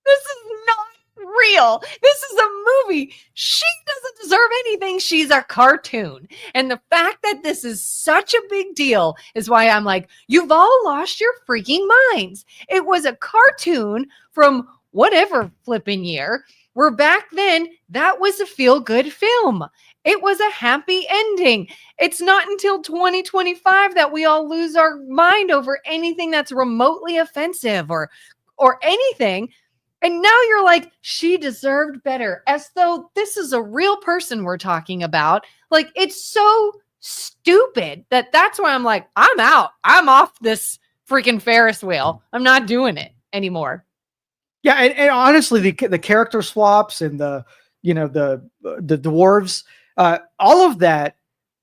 This is not real. This is a movie. She doesn't deserve anything. She's a cartoon. And the fact that this is such a big deal is why I'm like, you've all lost your freaking minds. It was a cartoon from whatever flipping year, where back then that was a feel-good film. It was a happy ending. It's not until 2025 that we all lose our mind over anything that's remotely offensive or anything. And now you're like, she deserved better, as though this is a real person we're talking about. Like, it's so stupid that's why I'm like, I'm out. I'm off this freaking Ferris wheel. I'm not doing it anymore. Yeah, and honestly, the character swaps and the dwarves, all of that,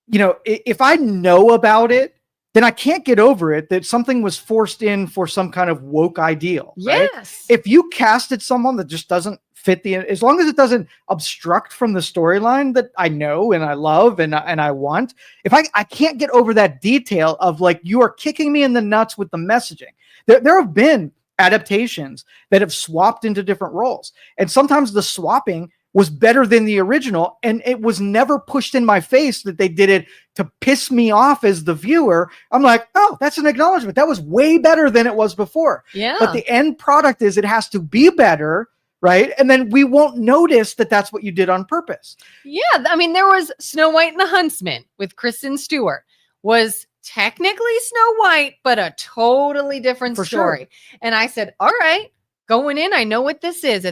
if I know about it, then I can't get over it that something was forced in for some kind of woke ideal. Right? Yes. If you casted someone that just doesn't fit as long as it doesn't obstruct from the storyline that I know and I love and I want, if I can't get over that detail of like, you are kicking me in the nuts with the messaging. There have been adaptations that have swapped into different roles. And sometimes the swapping was better than the original. And it was never pushed in my face that they did it to piss me off as the viewer. I'm like, oh, that's an acknowledgement. That was way better than it was before. Yeah. But the end product is it has to be better. Right. And then we won't notice that that's what you did on purpose. Yeah. I mean, there was Snow White and the Huntsman with Kristen Stewart, was technically Snow White, but a totally different story. Sure. And I said, all right, going in, I know what this is.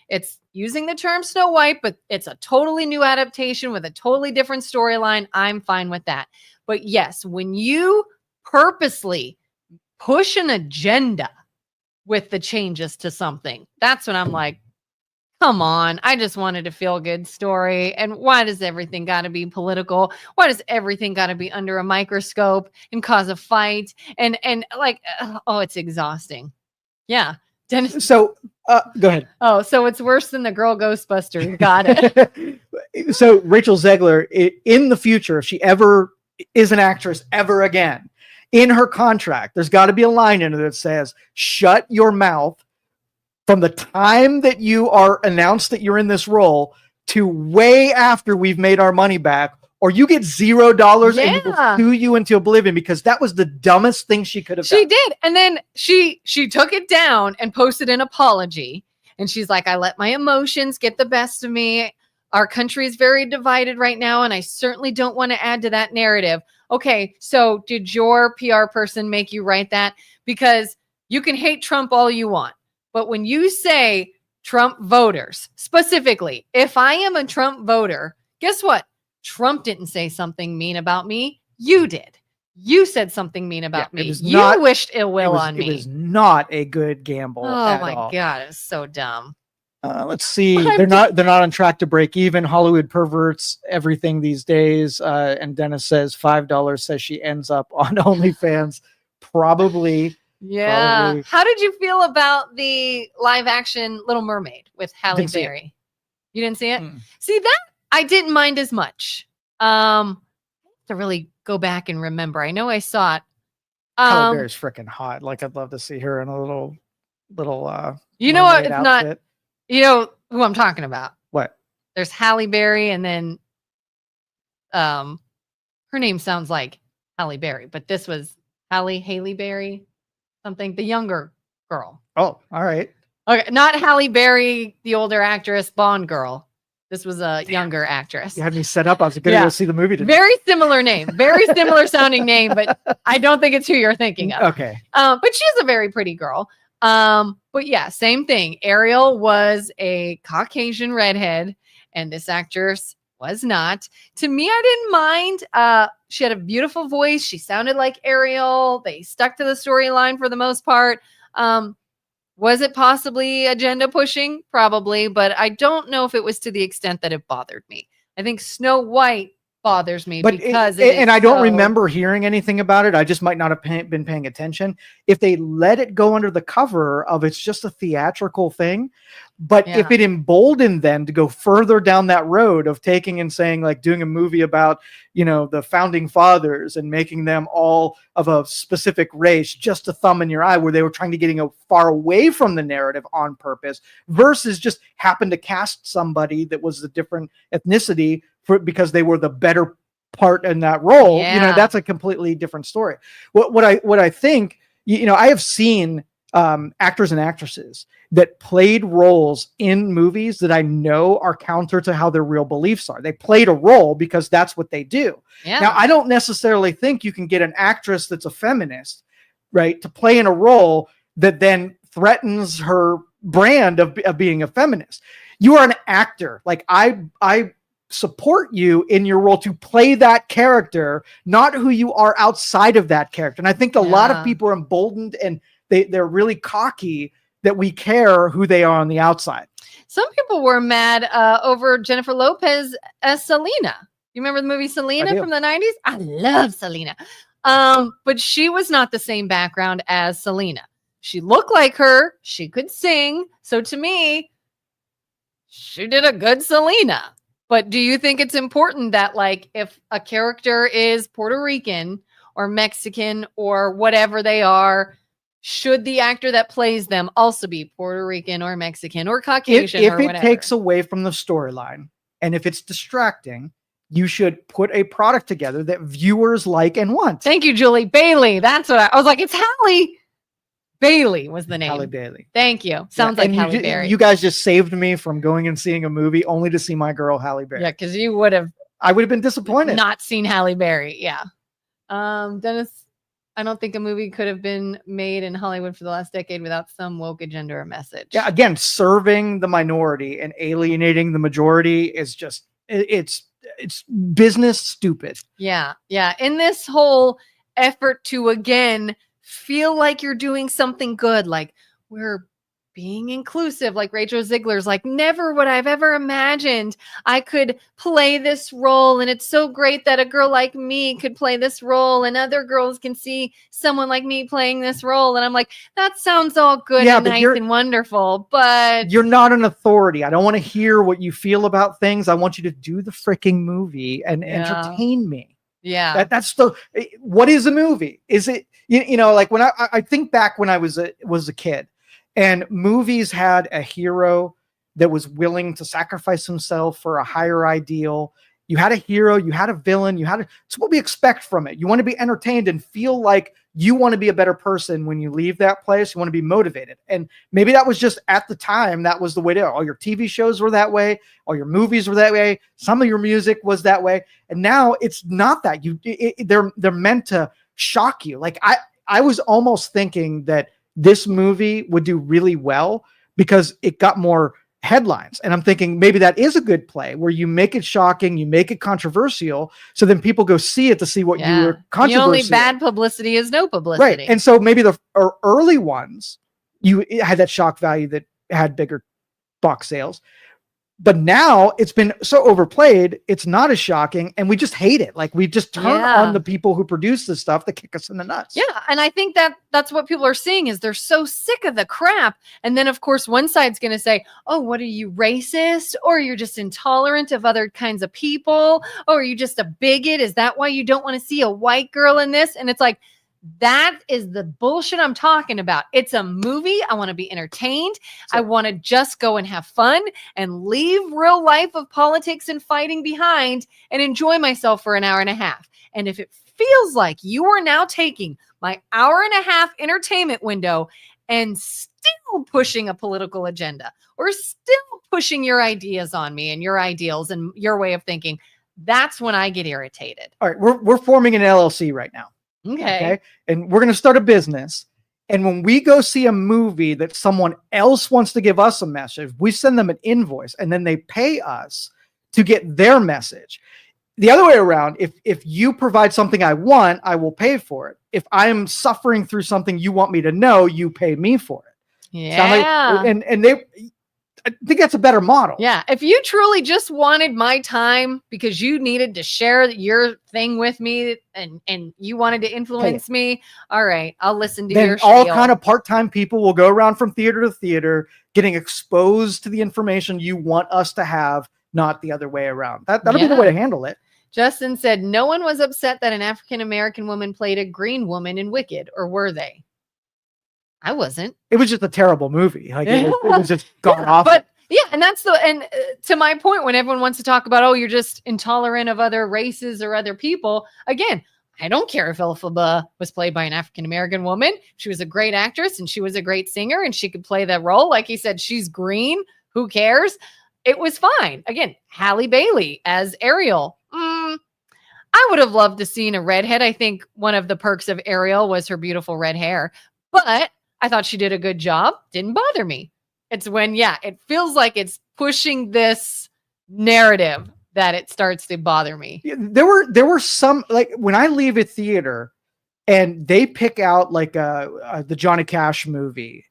It's using the term Snow White, but it's a totally new adaptation with a totally different storyline. I'm fine with that. But yes, when you purposely push an agenda with the changes to something, that's when I'm like, come on, I just wanted a feel-good story. And why does everything got to be political? Why does everything got to be under a microscope and cause a fight? And like, it's exhausting. Yeah. Dennis. So go ahead. Oh, so it's worse than the girl Ghostbuster. Got it. So Rachel Zegler, in the future, if she ever is an actress ever again, in her contract, there's got to be a line in it that says, shut your mouth from the time that you are announced that you're in this role to way after we've made our money back, or you get $0 and we will sue you into oblivion, because that was the dumbest thing she could have done. She did. And then she took it down and posted an apology. And she's like, I let my emotions get the best of me. Our country is very divided right now, and I certainly don't want to add to that narrative. Okay, so did your PR person make you write that? Because you can hate Trump all you want, but when you say Trump voters, specifically, if I am a Trump voter, guess what? Trump didn't say something mean about me. You did. You said something mean about me. You wished ill will on me. It was not a good gamble. Oh my God, it's so dumb. Let's see. They're not on track to break even. Hollywood perverts everything these days. And Dennis says $5 says she ends up on OnlyFans. Probably. Yeah. Probably. How did you feel about the live action Little Mermaid with Halle Berry? You didn't see it? See, that I didn't mind as much. I have to really go back and remember. I know I saw it. Halle Berry's freaking hot. Like, I'd love to see her in a little you know what? It's outfit. Not. You know who I'm talking about. What? There's Halle Berry, and then her name sounds like Halle Berry, but this was Halle Berry, something, the younger girl. Oh, all right. Okay, not Halle Berry, the older actress, Bond girl. This was a younger actress. You had me set up. I was going to go see the movie today. Very similar name, very similar sounding name, but I don't think it's who you're thinking of. Okay. But she's a very pretty girl. But yeah, same thing. Ariel was a Caucasian redhead, and this actress was not. To me, I didn't mind. She had a beautiful voice. She sounded like Ariel. They stuck to the storyline for the most part. Was it possibly agenda pushing? Probably, but I don't know if it was to the extent that it bothered me. I think Snow White bothers me because I don't remember hearing anything about it. I just might not have been paying attention. If they let it go under the cover of it's just a theatrical thing, but if it emboldened them to go further down that road of taking and saying, like, doing a movie about, you know, the founding fathers and making them all of a specific race, just a thumb in your eye, where they were trying to getting far away from the narrative on purpose versus just happen to cast somebody that was a different ethnicity because they were the better part in that role. You know, that's a completely different story. What I think, you know, I have seen actors and actresses that played roles in movies that I know are counter to how their real beliefs are. They played a role because that's what they do. Now, I don't necessarily think you can get an actress that's a feminist, right, to play in a role that then threatens her brand of being a feminist. You are an actor. Like, I support you in your role to play that character, not who you are outside of that character. And I think a lot of people are emboldened and they're really cocky that we care who they are on the outside. Some people were mad over Jennifer Lopez as Selena. You remember the movie Selena from the 90s? I love Selena. But she was not the same background as Selena. She looked like her. She could sing. So to me, she did a good Selena. But do you think it's important that, like, if a character is Puerto Rican or Mexican or whatever they are, should the actor that plays them also be Puerto Rican or Mexican or Caucasian if or whatever? It takes away from the storyline and if it's distracting, you should put a product together that viewers like and want. Thank you, Julie. Bailey. That's what I was like. It's Halle Bailey was the name. Halle Bailey. Thank you. Sounds like Halle Berry. You guys just saved me from going and seeing a movie only to see my girl Halle Berry. Yeah, because I would have been disappointed. Not seen Halle Berry. Yeah. Dennis, I don't think a movie could have been made in Hollywood for the last decade without some woke agenda or message. Yeah, again, serving the minority and alienating the majority is just it's business stupid. Yeah. Yeah. In this whole effort to, again, feel like you're doing something good, like we're being inclusive, like Rachel Ziegler's like, never would I've ever imagined I could play this role, and it's so great that a girl like me could play this role and other girls can see someone like me playing this role. And I'm like, that sounds all good and nice and wonderful, but you're not an authority. I don't want to hear what you feel about things. I want you to do the freaking movie and entertain me. Yeah. That's what is a movie? Is it, you know, like when I think back when I was a kid and movies had a hero that was willing to sacrifice himself for a higher ideal. You had a hero, you had a villain, it's what we expect from it. You want to be entertained and feel like you want to be a better person when you leave that place. You want to be motivated. And maybe that was just at the time, that was the way to go. All your TV shows were that way. All your movies were that way. Some of your music was that way. And now it's not that. They're meant to shock you. Like I was almost thinking that this movie would do really well because it got more headlines. And I'm thinking maybe that is a good play where you make it shocking, you make it controversial, so then people go see it to see what you were controversial. The only bad publicity is no publicity. Right. And so maybe the early ones, it had that shock value that had bigger box sales. But now it's been so overplayed, it's not as shocking, and we just hate it. Like we just turn on the people who produce this stuff that kick us in the nuts. Yeah, and I think that's what people are seeing is they're so sick of the crap. And then, of course, one side's going to say, oh, what are you, racist? Or you're just intolerant of other kinds of people? Or are you just a bigot? Is that why you don't want to see a white girl in this? And it's like, that is the bullshit I'm talking about. It's a movie. I want to be entertained. I want to just go and have fun and leave real life of politics and fighting behind and enjoy myself for an hour and a half. And if it feels like you are now taking my hour and a half entertainment window and still pushing a political agenda or still pushing your ideas on me and your ideals and your way of thinking, that's when I get irritated. All right. We're forming an LLC right now. Okay. And we're going to start a business. And when we go see a movie that someone else wants to give us a message, we send them an invoice and then they pay us to get their message. The other way around, if you provide something I want, I will pay for it. If I'm suffering through something you want me to know, you pay me for it. Yeah. I think that's a better model. Yeah. If you truly just wanted my time because you needed to share your thing with me and you wanted to influence me, all right, I'll listen to your all spiel. kind of part-time people will go around from theater to theater getting exposed to the information you want us to have, not the other way around. That'll be the way to handle it. Justin said, no one was upset that an African-American woman played a green woman in Wicked, or were they? I wasn't. It was just a terrible movie. Like it was just gone off. But yeah, and that's to my point, when everyone wants to talk about, oh, you're just intolerant of other races or other people. Again, I don't care if Elphaba was played by an African-American woman. She was a great actress and she was a great singer and she could play that role. Like he said, she's green. Who cares? It was fine. Again, Halle Bailey as Ariel. I would have loved to seen a redhead. I think one of the perks of Ariel was her beautiful red hair, but I thought she did a good job. Didn't bother me. It's when, it feels like it's pushing this narrative that it starts to bother me. There were some, like when I leave a theater and they pick out like the Johnny Cash movie,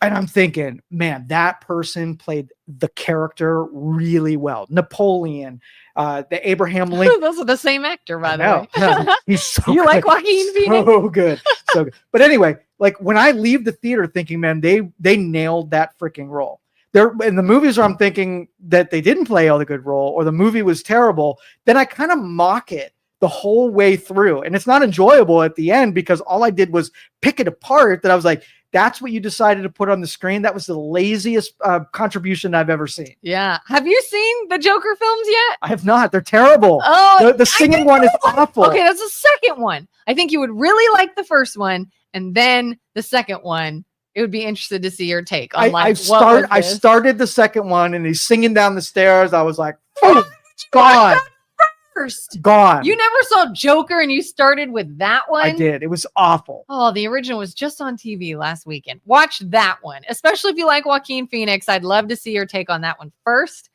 and I'm thinking, man, that person played the character really well. Napoleon, the Abraham Lincoln. Those are the same actor, by the way. No, he's so you good. like Joaquin Phoenix? So good. So good. But anyway, like when I leave the theater thinking, man, they nailed that freaking role. There in the movies where I'm thinking that they didn't play all the good role or the movie was terrible, then I kind of mock it the whole way through. And it's not enjoyable at the end because all I did was pick it apart, that I was like, that's what you decided to put on the screen. That was the laziest contribution I've ever seen. Yeah. Have you seen the Joker films yet? I have not. They're terrible. Oh, the singing one is awful. Okay, that's the second one. I think you would really like the first one, and then the second one. It would be interested to see your take on I started the second one, and he's singing down the stairs. I was like, oh, gone. Gone. You never saw Joker and you started with that one? I did. It was awful. Oh, the original was just on TV last weekend. Watch that one, especially if you like Joaquin Phoenix. I'd love to see your take on that one first,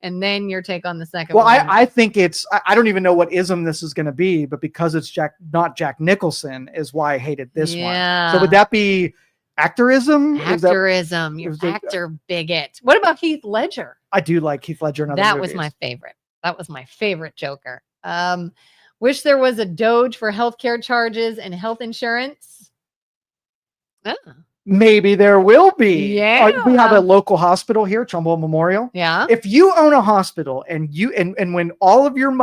and then your take on the second one. Well, I think I don't even know what ism this is going to be, but because it's not Jack Nicholson is why I hated this one. So would that be actorism? Actorism. You're actor bigot. What about Heath Ledger? I do like Heath Ledger in other movies. Was my favorite. That was my favorite Joker. Wish there was a Doge for healthcare charges and health insurance. Oh. Maybe there will be. Yeah. We have a local hospital here, Trumbull Memorial. Yeah. If you own a hospital and when all of your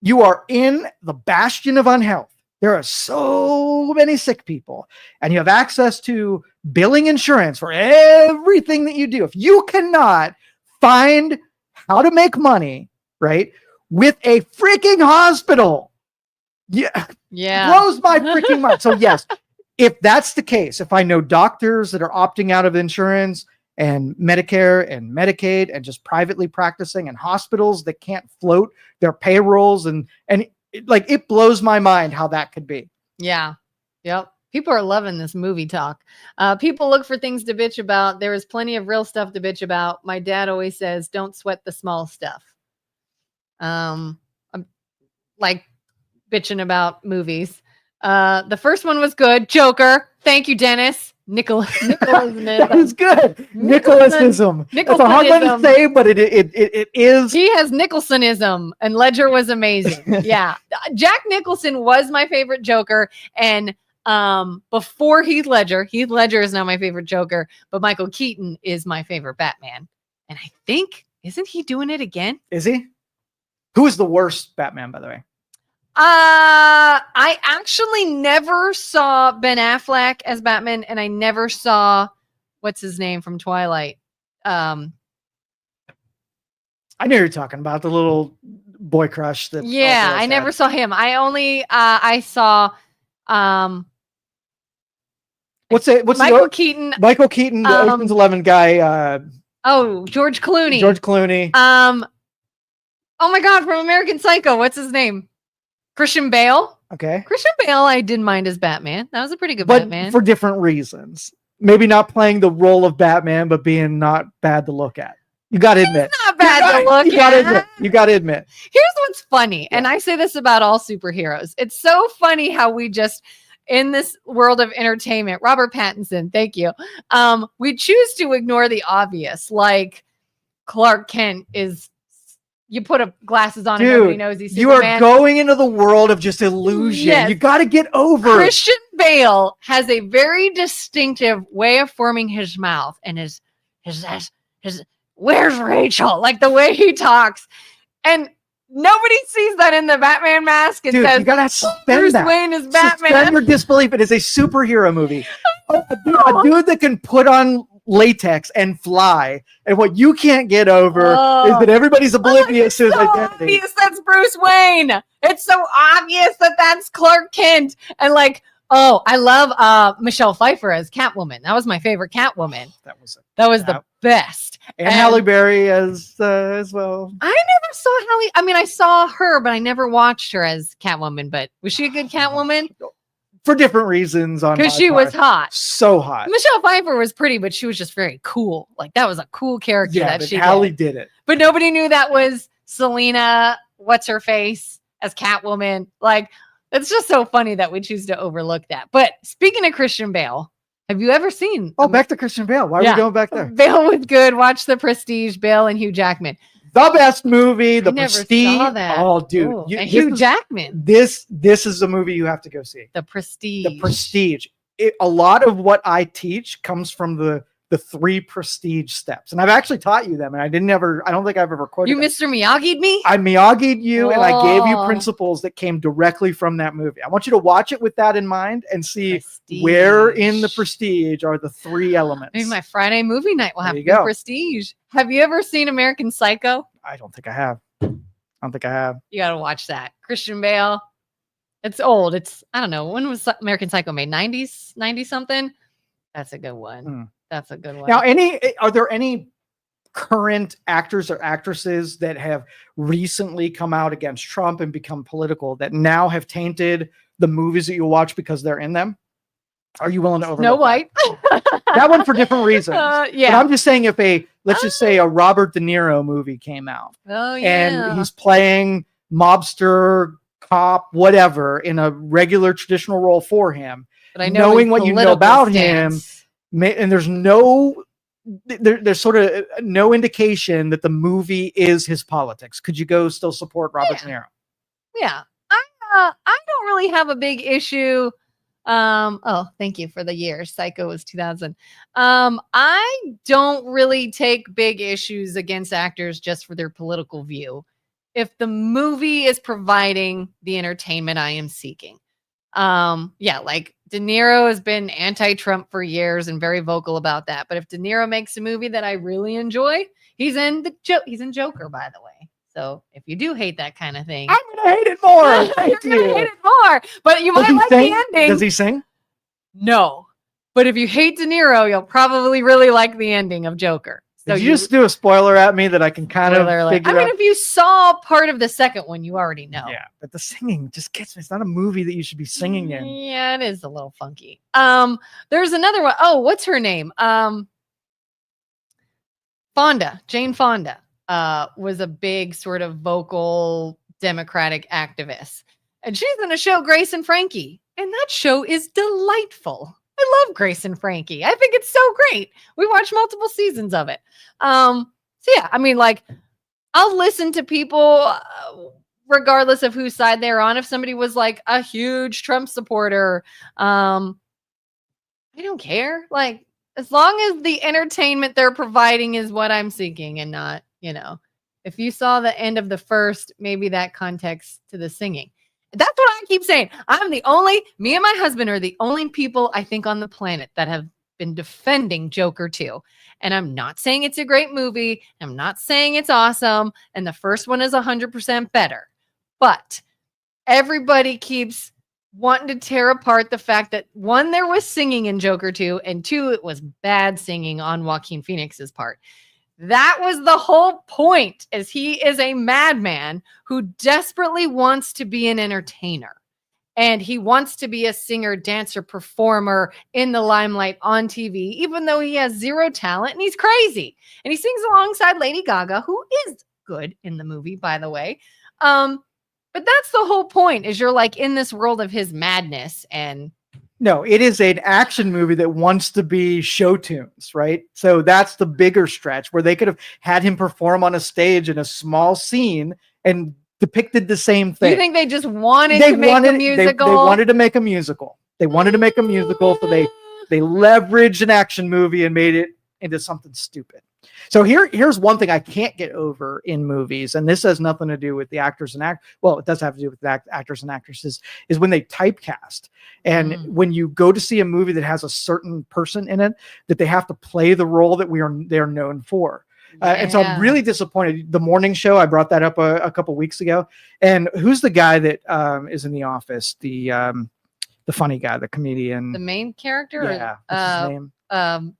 you are in the bastion of unhealth. There are so many sick people and you have access to billing insurance for everything that you do. If you cannot find how to make money right? With a freaking hospital. Yeah. Blows my freaking mind. So yes, if that's the case, if I know doctors that are opting out of insurance and Medicare and Medicaid and just privately practicing, and hospitals that can't float their payrolls, and like, it blows my mind how that could be. Yeah. Yep. People are loving this movie talk. People look for things to bitch about. There is plenty of real stuff to bitch about. My dad always says, don't sweat the small stuff. I'm like bitching about movies. The first one was good. Joker. Thank you, Dennis. Nicholasism. That was good. Nicholasism. It's a hard one to say, but it is. He has Nicholsonism, and Ledger was amazing. Yeah. Jack Nicholson was my favorite Joker. And before Heath Ledger is now my favorite Joker, but Michael Keaton is my favorite Batman. And I think, isn't he doing it again? Is he? Who is the worst Batman, by the way? I actually never saw Ben Affleck as Batman, and I never saw what's his name from Twilight. I knew you were talking about the little boy crush. That I never saw him. I only I saw what's Michael Keaton. Michael Keaton, the Ocean's 11 guy. George Clooney. George Clooney. Oh my God, from American Psycho. What's his name? Christian Bale. Okay. Christian Bale, I didn't mind as Batman. That was a pretty good Batman. For different reasons. Maybe not playing the role of Batman, but being not bad to look at. You got to admit. He's not bad to look at. You got to admit. Here's what's funny, and I say this about all superheroes. It's so funny how we just, in this world of entertainment, Robert Pattinson, thank you. We choose to ignore the obvious, like Clark Kent is. You put glasses on and nobody knows he's Superman. You are going into the world of just illusion. Yes. You got to get over Christian Bale has a very distinctive way of forming his mouth and his where's Rachel? Like the way he talks. And nobody sees that in the Batman mask. It says, you got to suspend Bruce that. Wayne is Batman. Suspend your disbelief. It is a superhero movie. A dude that can put on latex and fly, and what you can't get over is that everybody's oblivious to his identity. Obvious that's Bruce Wayne. It's so obvious that that's Clark Kent. And like, I love Michelle Pfeiffer as Catwoman. That was my favorite Catwoman. That was the best. And Halle Berry as well. I never saw Halle. I mean, I saw her, but I never watched her as Catwoman. But was she a good Catwoman? For different reasons, because she was hot, so hot. Michelle Pfeiffer was pretty, but she was just very cool. Like that was a cool character that she Halle did it. But nobody knew that was Selena. What's her face as Catwoman? Like it's just so funny that we choose to overlook that. But speaking of Christian Bale, have you ever seen? Back to Christian Bale. Why are we going back there? Bale was good. Watch The Prestige. Bale and Hugh Jackman. The best movie, The Prestige. Saw that. Oh, dude. And Hugh Jackman. This is a movie you have to go see. The Prestige. The Prestige. A lot of what I teach comes from the 3 prestige steps. And I've actually taught you them. And I don't think I've ever quoted You them. Mr. Miyagi'd me? I Miyagi'd you, and I gave you principles that came directly from that movie. I want you to watch it with that in mind and see where in the Prestige are the 3 elements. Maybe my Friday movie night will have to be Prestige. Have you ever seen American Psycho? I don't think I have. You got to watch that. Christian Bale. It's old. I don't know. When was American Psycho made? 90s? 90 something? That's a good one. That's a good one. Now, are there any current actors or actresses that have recently come out against Trump and become political that now have tainted the movies that you watch because they're in them? Are you willing to overlook Snow White? That one for different reasons. Yeah. But I'm just saying let's just say a Robert De Niro movie came out. Oh, yeah. And he's playing mobster, cop, whatever, in a regular traditional role for him. But I know knowing what you know about him, and there's there's sort of no indication that the movie is his politics. Could you go still support Robert De Niro? Yeah. I don't really have a big issue. Thank you for the year. Psycho was 2000. I don't really take big issues against actors just for their political view. If the movie is providing the entertainment I am seeking. Like De Niro has been anti-Trump for years and very vocal about that. But if De Niro makes a movie that I really enjoy, he's in Joker, by the way. So if you do hate that kind of thing, I'm gonna hate it more. you're Thank gonna you. hate it more. But you might like the ending. Does he sing? No. But if you hate De Niro, you'll probably really like the ending of Joker. So Did you just do a spoiler at me that I can kind of figure out? I mean, if you saw part of the second one, you already know. Yeah, but the singing just gets me. It's not a movie that you should be singing in. Yeah, it is a little funky. There's another one. Oh, what's her name? Jane Fonda, was a big sort of vocal Democratic activist. And she's in a show, Grace and Frankie. And that show is delightful. I love Grace and Frankie. I think it's so great. We watched multiple seasons of it. So yeah, I mean, like, I'll listen to people regardless of whose side they're on. If somebody was like a huge Trump supporter, I don't care. Like, as long as the entertainment they're providing is what I'm seeking and not, if you saw the end of the first, maybe that context to the singing. That's what I keep saying. Me and my husband are the only people I think on the planet that have been defending Joker 2. And I'm not saying it's a great movie. I'm not saying it's awesome. And the first one is 100% better. But everybody keeps wanting to tear apart the fact that, one, there was singing in Joker 2, and two, it was bad singing on Joaquin Phoenix's part. That was the whole point, is he is a madman who desperately wants to be an entertainer. And he wants to be a singer, dancer, performer in the limelight on TV, even though he has zero talent and he's crazy. And he sings alongside Lady Gaga, who is good in the movie, by the way. But that's the whole point, is you're like in this world of his madness. And no, it is an action movie that wants to be show tunes, right? So that's the bigger stretch, where they could have had him perform on a stage in a small scene and depicted the same thing. Do you think they just wanted to make a musical? They wanted to make a musical. So they leveraged an action movie and made it into something stupid. So here's one thing I can't get over in movies, and this has nothing to do with the actors and well, it does have to do with the actors and actresses, is when they typecast. And when you go to see a movie that has a certain person in it, that they have to play the role that they're known for. And so I'm really disappointed. The Morning Show, I brought that up a couple weeks ago. And who's the guy that is in The Office? The funny guy, the comedian. The main character? Yeah. What's his name? I know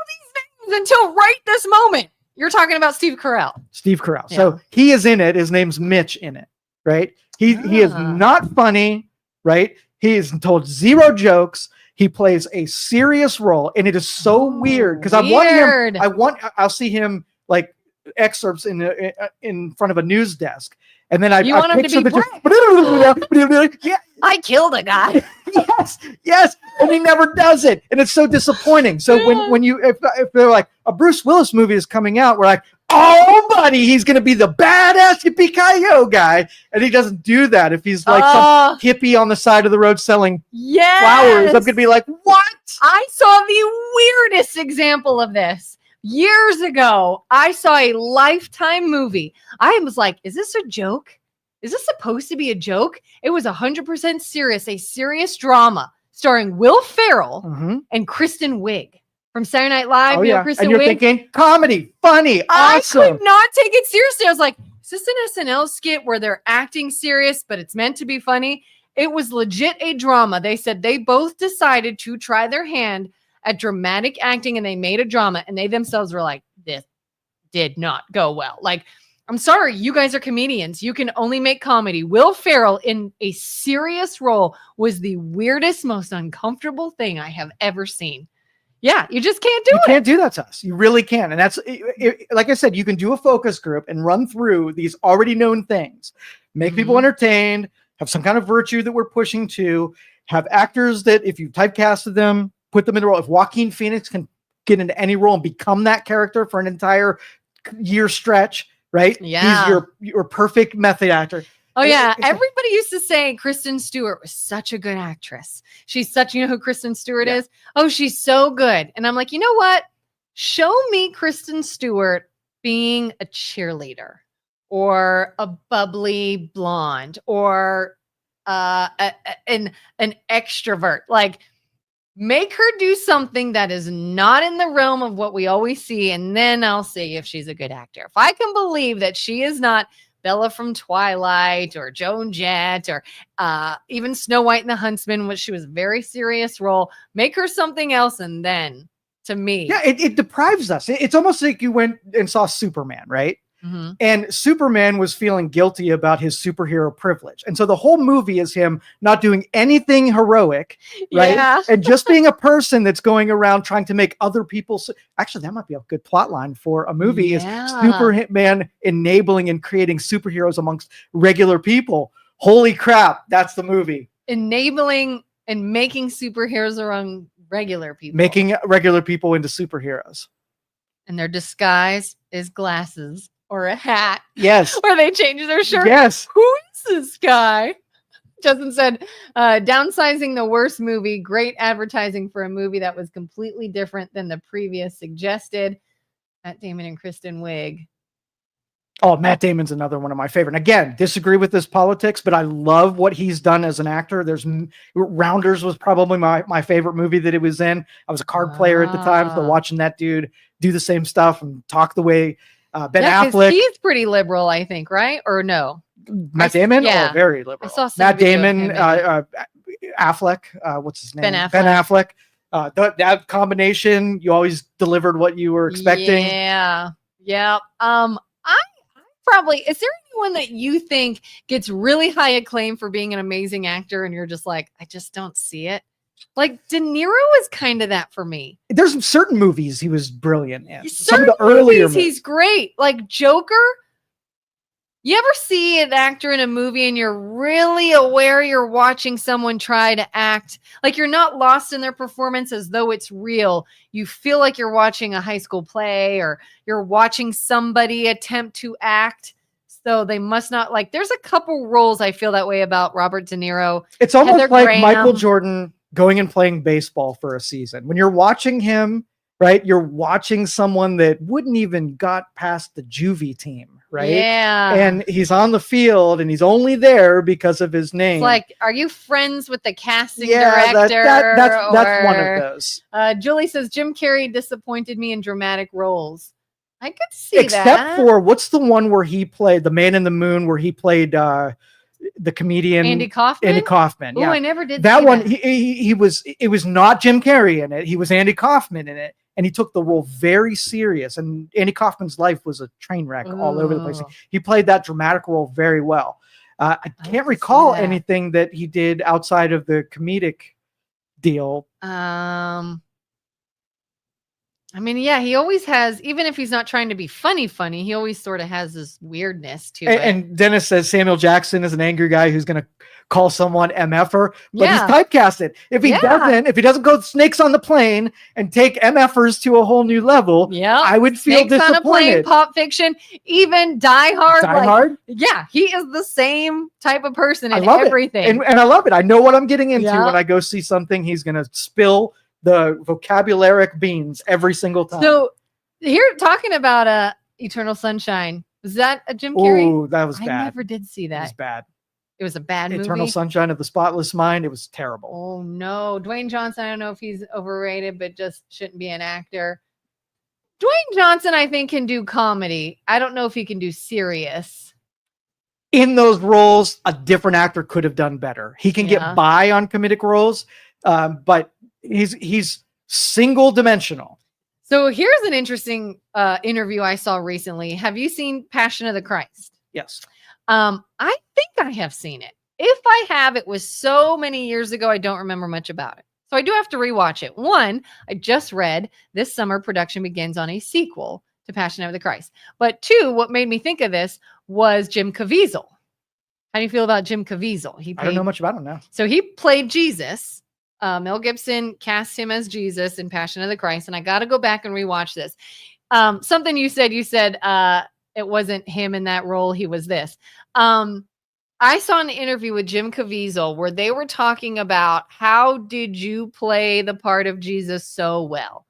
these names until right this moment. You're talking about Steve Carell. Steve Carell. Yeah. So he is in it. His name's Mitch in it, right? He is not funny, right? He is told zero jokes. He plays a serious role, and it is so weird because I'll see him like excerpts in front of a news desk, and then you want him to be yeah, I killed a guy. yes, and he never does it, and it's so disappointing. So when if they're like, a Bruce Willis movie is coming out, we're like, oh, buddy, he's going to be the badass yippee-ki-yo guy. And he doesn't do that. If he's like some hippie on the side of the road selling flowers, I'm going to be like, what? I saw the weirdest example of this. Years ago, I saw a Lifetime movie. I was like, is this a joke? Is this supposed to be a joke? It was 100% serious, a serious drama starring Will Ferrell and Kristen Wiig. From Saturday Night Live, and you're thinking comedy, funny, awesome. I could not take it seriously. I was like, is this an SNL skit where they're acting serious, but it's meant to be funny? It was legit a drama. They said they both decided to try their hand at dramatic acting, and they made a drama, and they themselves were like, this did not go well. Like, I'm sorry, you guys are comedians. You can only make comedy. Will Ferrell in a serious role was the weirdest, most uncomfortable thing I have ever seen. Yeah, you just can't do it. You can't do that to us. You really can. And that's, like I said, you can do a focus group and run through these already known things, make people entertained, have some kind of virtue that we're pushing to, have actors that if you typecasted them, put them in the role. If Joaquin Phoenix can get into any role and become that character for an entire year stretch, right? Yeah. He's your perfect method actor. Oh, yeah. Everybody used to say Kristen Stewart was such a good actress. She's such, you know who Kristen Stewart is? Oh, she's so good. And I'm like, you know what? Show me Kristen Stewart being a cheerleader or a bubbly blonde or an extrovert. Like, Make her do something that is not in the realm of what we always see, and then I'll see if she's a good actor. If I can believe that she is not Bella from Twilight or Joan Jett or even Snow White and the Huntsman, which she was a very serious role, make her something else, and then, to me. Yeah, it deprives us. It's almost like you went and saw Superman, right? Mm-hmm. And Superman was feeling guilty about his superhero privilege. And so the whole movie is him not doing anything heroic, right? Yeah. And just being a person that's going around trying to make other people. Actually, that might be a good plot line for a movie is Superman enabling and creating superheroes amongst regular people. Holy crap. That's the movie. Enabling and making superheroes around regular people. Making regular people into superheroes. And their disguise is glasses. Or a hat. Yes. Where they change their shirt. Yes. Who is this guy? Justin said, downsizing the worst movie. Great advertising for a movie that was completely different than the previous suggested. Matt Damon and Kristen Wiig. Oh, Matt Damon's another one of my favorite. And again, disagree with this politics, but I love what he's done as an actor. Rounders was probably my favorite movie that it was in. I was a card player at the time, so watching that dude do the same stuff and talk the way Ben Affleck. He's pretty liberal, I think, right? Or no? Matt Damon? Yeah. Oh, very liberal. I saw some Matt video of Damon, him Affleck. What's his name? Ben Affleck. That combination, you always delivered what you were expecting. Yeah. Yeah. I probably, is there anyone that you think gets really high acclaim for being an amazing actor and you're just like, I just don't see it? Like De Niro is kind of that for me. There's certain movies he was brilliant in. Some of the earlier movies, he's great. Like Joker. You ever see an actor in a movie and you're really aware you're watching someone try to act like you're not lost in their performance as though it's real. You feel like you're watching a high school play or you're watching somebody attempt to act. So they must not like, there's a couple roles I feel that way about Robert De Niro. It's almost Heather like Graham. Michael Jordan going and playing baseball for a season. When you're watching him, right, you're watching someone that wouldn't even got past the juvie team, right? Yeah. And he's on the field and he's only there because of his name. It's like, are you friends with the casting director? That's one of those. Julie says, Jim Carrey disappointed me in dramatic roles. I could see Except for, what's the one where he played, The Man in the Moon, where he played the comedian Andy Kaufman. Yeah, I never did that see one. That. He was. It was not Jim Carrey in it. He was Andy Kaufman in it, and he took the role very serious. And Andy Kaufman's life was a train wreck all over the place. He played that dramatic role very well. I can't recall anything that he did outside of the comedic deal. I mean, yeah, he always has, even if he's not trying to be funny, he always sort of has this weirdness to it. And Dennis says Samuel Jackson is an angry guy who's going to call someone MFer, but he's typecasted. If he doesn't go snakes on the plane and take MFers to a whole new level, I would feel snakes disappointed. On a plane, Pulp Fiction, even Die Hard. Die Hard? Yeah, he is the same type of person in everything. And I love it. I know what I'm getting into when I go see something. He's going to spill the vocabularic beans every single time. So here, talking about Eternal Sunshine, was that a Jim Carrey? Oh, that was bad. I never did see that. It was bad. It was a bad movie. Eternal Sunshine of the Spotless Mind. It was terrible. Oh no, Dwayne Johnson. I don't know if he's overrated, but just shouldn't be an actor. Dwayne Johnson, I think, can do comedy. I don't know if he can do serious. In those roles, a different actor could have done better. He can get by on comedic roles, but he's single dimensional. So here's an interesting interview I saw recently. Have you seen Passion of the Christ? Yes. I think I have seen it. If I have, it was so many years ago, I don't remember much about it. So I do have to rewatch it. One, I just read this summer production begins on a sequel to Passion of the Christ. But two, what made me think of this was Jim Caviezel. How do you feel about Jim Caviezel? I don't know much about him now. So he played Jesus. Mel Gibson cast him as Jesus in Passion of the Christ, and I got to go back and rewatch this. Something you said it wasn't him in that role. He was this. I saw an interview with Jim Caviezel where they were talking about how did you play the part of Jesus so well?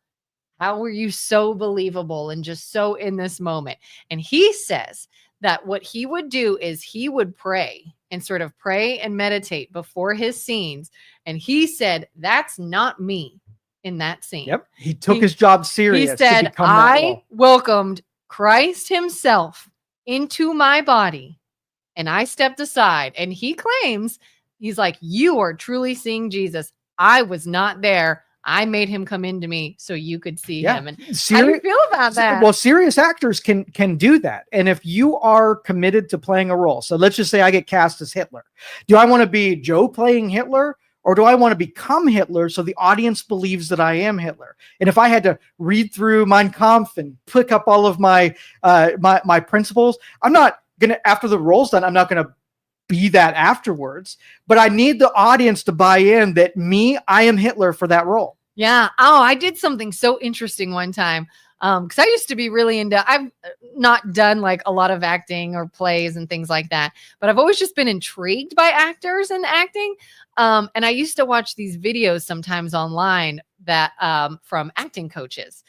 How were you so believable and just so in this moment? And he says that what he would do is he would pray and sort of pray and meditate before his scenes. And he said, that's not me in that scene. Yep. He took his job serious. He said, to become that role. welcomed Christ himself into my body and I stepped aside. And he claims, he's like, you are truly seeing Jesus. I was not there. I made him come into me so you could see him. And how do you feel about that? Well, serious actors can do that. And if you are committed to playing a role, so let's just say I get cast as Hitler. Do I want to be Joe playing Hitler? Or do I want to become Hitler so the audience believes that I am Hitler? And if I had to read through Mein Kampf and pick up all of my my principles, I'm not going to, after the role's done, I'm not going to be that afterwards. But I need the audience to buy in that I am Hitler for that role. Yeah. Oh, I did something so interesting one time. Because I used to be really I've not done like a lot of acting or plays and things like that, but I've always just been intrigued by actors and acting. And I used to watch these videos sometimes online that from acting coaches,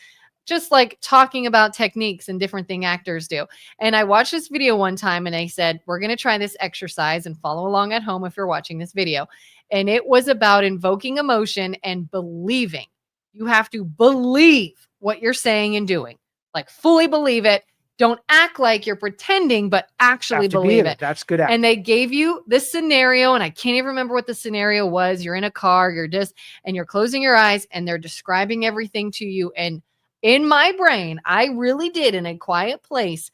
just like talking about techniques and different things actors do. And I watched this video one time and I said, we're going to try this exercise and follow along at home if you're watching this video. And it was about invoking emotion and believing. You have to believe what you're saying and doing, like fully believe it. Don't act like you're pretending, but actually believe it. That's good. And they gave you this scenario, and I can't even remember what the scenario was. You're in a car, and you're closing your eyes, and they're describing everything to you. And in my brain, I really did, in a quiet place,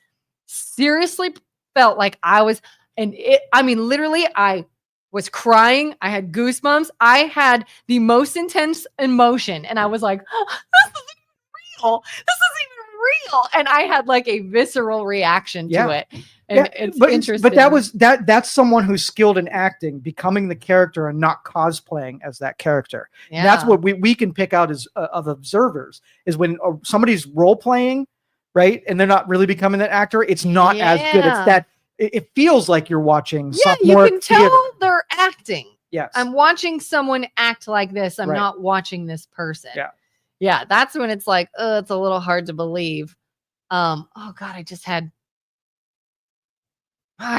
seriously felt like I was, literally, I was crying. I had goosebumps. I had the most intense emotion, and I was like, this isn't real. This isn't even real. And I had like a visceral reaction to it. And it's interesting. But that's someone who's skilled in acting, becoming the character and not cosplaying as that character. Yeah. That's what we can pick out as of observers, is when somebody's role playing, right? And they're not really becoming that actor. It's not as good. It's that it feels like you're watching. Yeah, you can tell they're acting. Yes. I'm watching someone act like this. I'm not watching this person. Yeah. Yeah, that's when it's like, it's a little hard to believe. Oh God, I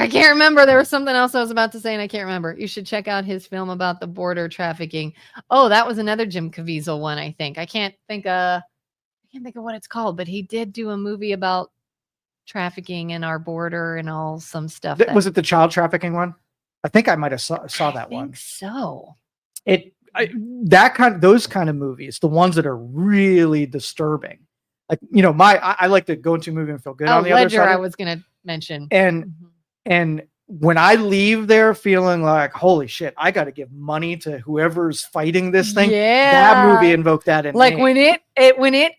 can't remember. There was something else I was about to say and I can't remember. You should check out his film about the border trafficking. Oh, that was another Jim Caviezel one, I think. I can't think of what it's called, but he did do a movie about trafficking in our border and all some stuff. Was it the child trafficking one? I think I might have saw that one. I think so. Those kind of movies, the ones that are really disturbing, like, I like to go into a movie and feel good on the Ledger, other side. I was going to mention. And when I leave there feeling like, holy shit, I got to give money to whoever's fighting this thing. Yeah. That movie invoked that in like me. when it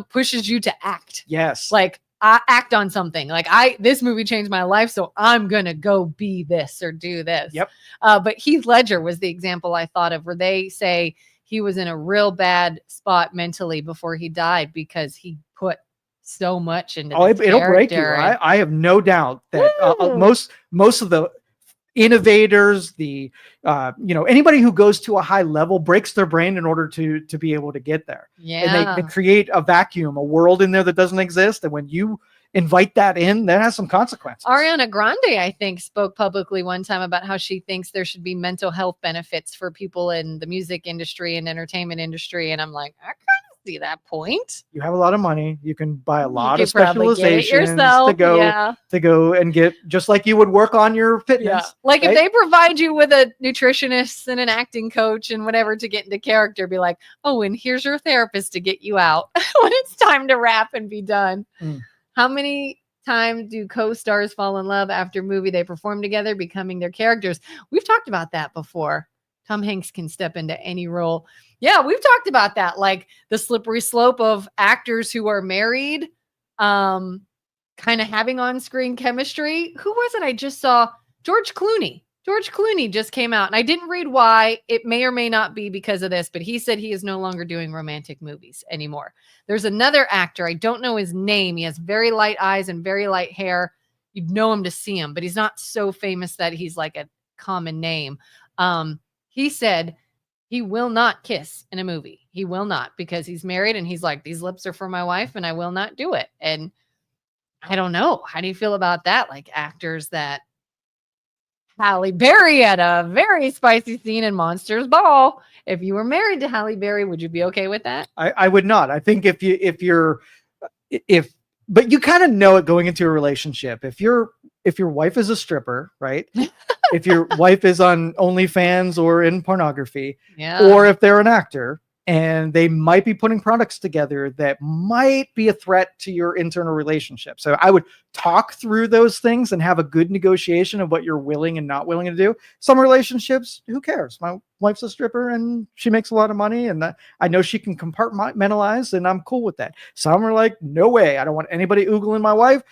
pushes you to act. Yes. Like I act on something. Like this movie changed my life, so I'm gonna go be this or do this. Yep. But Heath Ledger was the example I thought of, where they say he was in a real bad spot mentally before he died because he put so much into it'll break you. I have no doubt that most of the innovators, anybody who goes to a high level breaks their brain in order to be able to get there. Yeah. And they create a vacuum, a world in there that doesn't exist. And when you invite that in, that has some consequences. Ariana Grande, I think, spoke publicly one time about how she thinks there should be mental health benefits for people in the music industry and entertainment industry. And I'm like, I kind of see that point. You have a lot of money. You can buy a lot of specializations to go and get, just like you would work on your fitness. Yeah. Like if they provide you with a nutritionist and an acting coach and whatever to get into character, be like, oh, and here's your therapist to get you out when it's time to wrap and be done. How many times do co-stars fall in love after movie they perform together, becoming their characters? We've talked about that before. Tom Hanks can step into any role. Yeah, we've talked about that, like the slippery slope of actors who are married, kind of having on-screen chemistry. Who was it I just saw? George Clooney. George Clooney just came out, and I didn't read why. It may or may not be because of this, but he said he is no longer doing romantic movies anymore. There's another actor. I don't know his name. He has very light eyes and very light hair. You'd know him to see him, but he's not so famous that he's like a common name. He said he will not kiss in a movie. He will not, because he's married and he's like, these lips are for my wife and I will not do it. And I don't know. How do you feel about that? Like actors that Halle Berry had a very spicy scene in Monsters Ball. If you were married to Halle Berry, would you be okay with that? I would not. I think but you kind of know it going into a relationship. If your wife is a stripper, right? If your wife is on OnlyFans or in pornography, or if they're an actor and they might be putting products together that might be a threat to your internal relationship. So I would talk through those things and have a good negotiation of what you're willing and not willing to do. Some relationships, who cares? My wife's a stripper and she makes a lot of money and I know she can compartmentalize and I'm cool with that. Some are like, no way. I don't want anybody oogling my wife.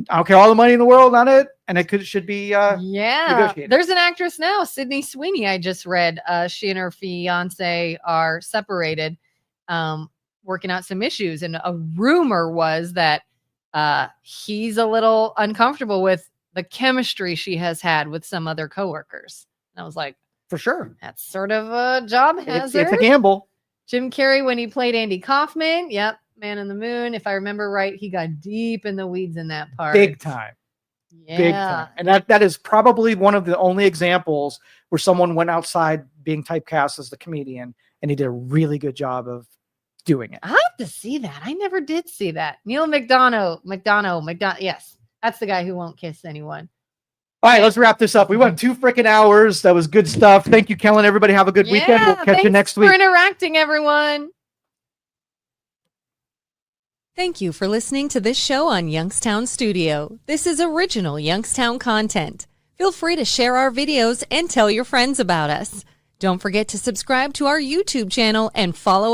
I don't care all the money in the world on it. And it should be negotiated. There's an actress now, Sydney Sweeney. I just read she and her fiance are separated, working out some issues. And a rumor was that he's a little uncomfortable with the chemistry she has had with some other coworkers. And I was like, for sure. That's sort of a job hazard. It's a gamble. Jim Carrey, when he played Andy Kaufman. Yep. Man in the Moon. If I remember right, he got deep in the weeds in that part. Big time. Yeah. Big time. And that is probably one of the only examples where someone went outside being typecast as the comedian and he did a really good job of doing it. I have to see that. I never did see that. Neil McDonough. Yes. That's the guy who won't kiss anyone. All right, let's wrap this up. We went 2 freaking hours. That was good stuff. Thank you, Kelin. Everybody have a good weekend. We'll catch you next week. Thanks for interacting, everyone. Thank you for listening to this show on Youngstown Studio. This is original Youngstown content. Feel free to share our videos and tell your friends about us. Don't forget to subscribe to our YouTube channel and follow us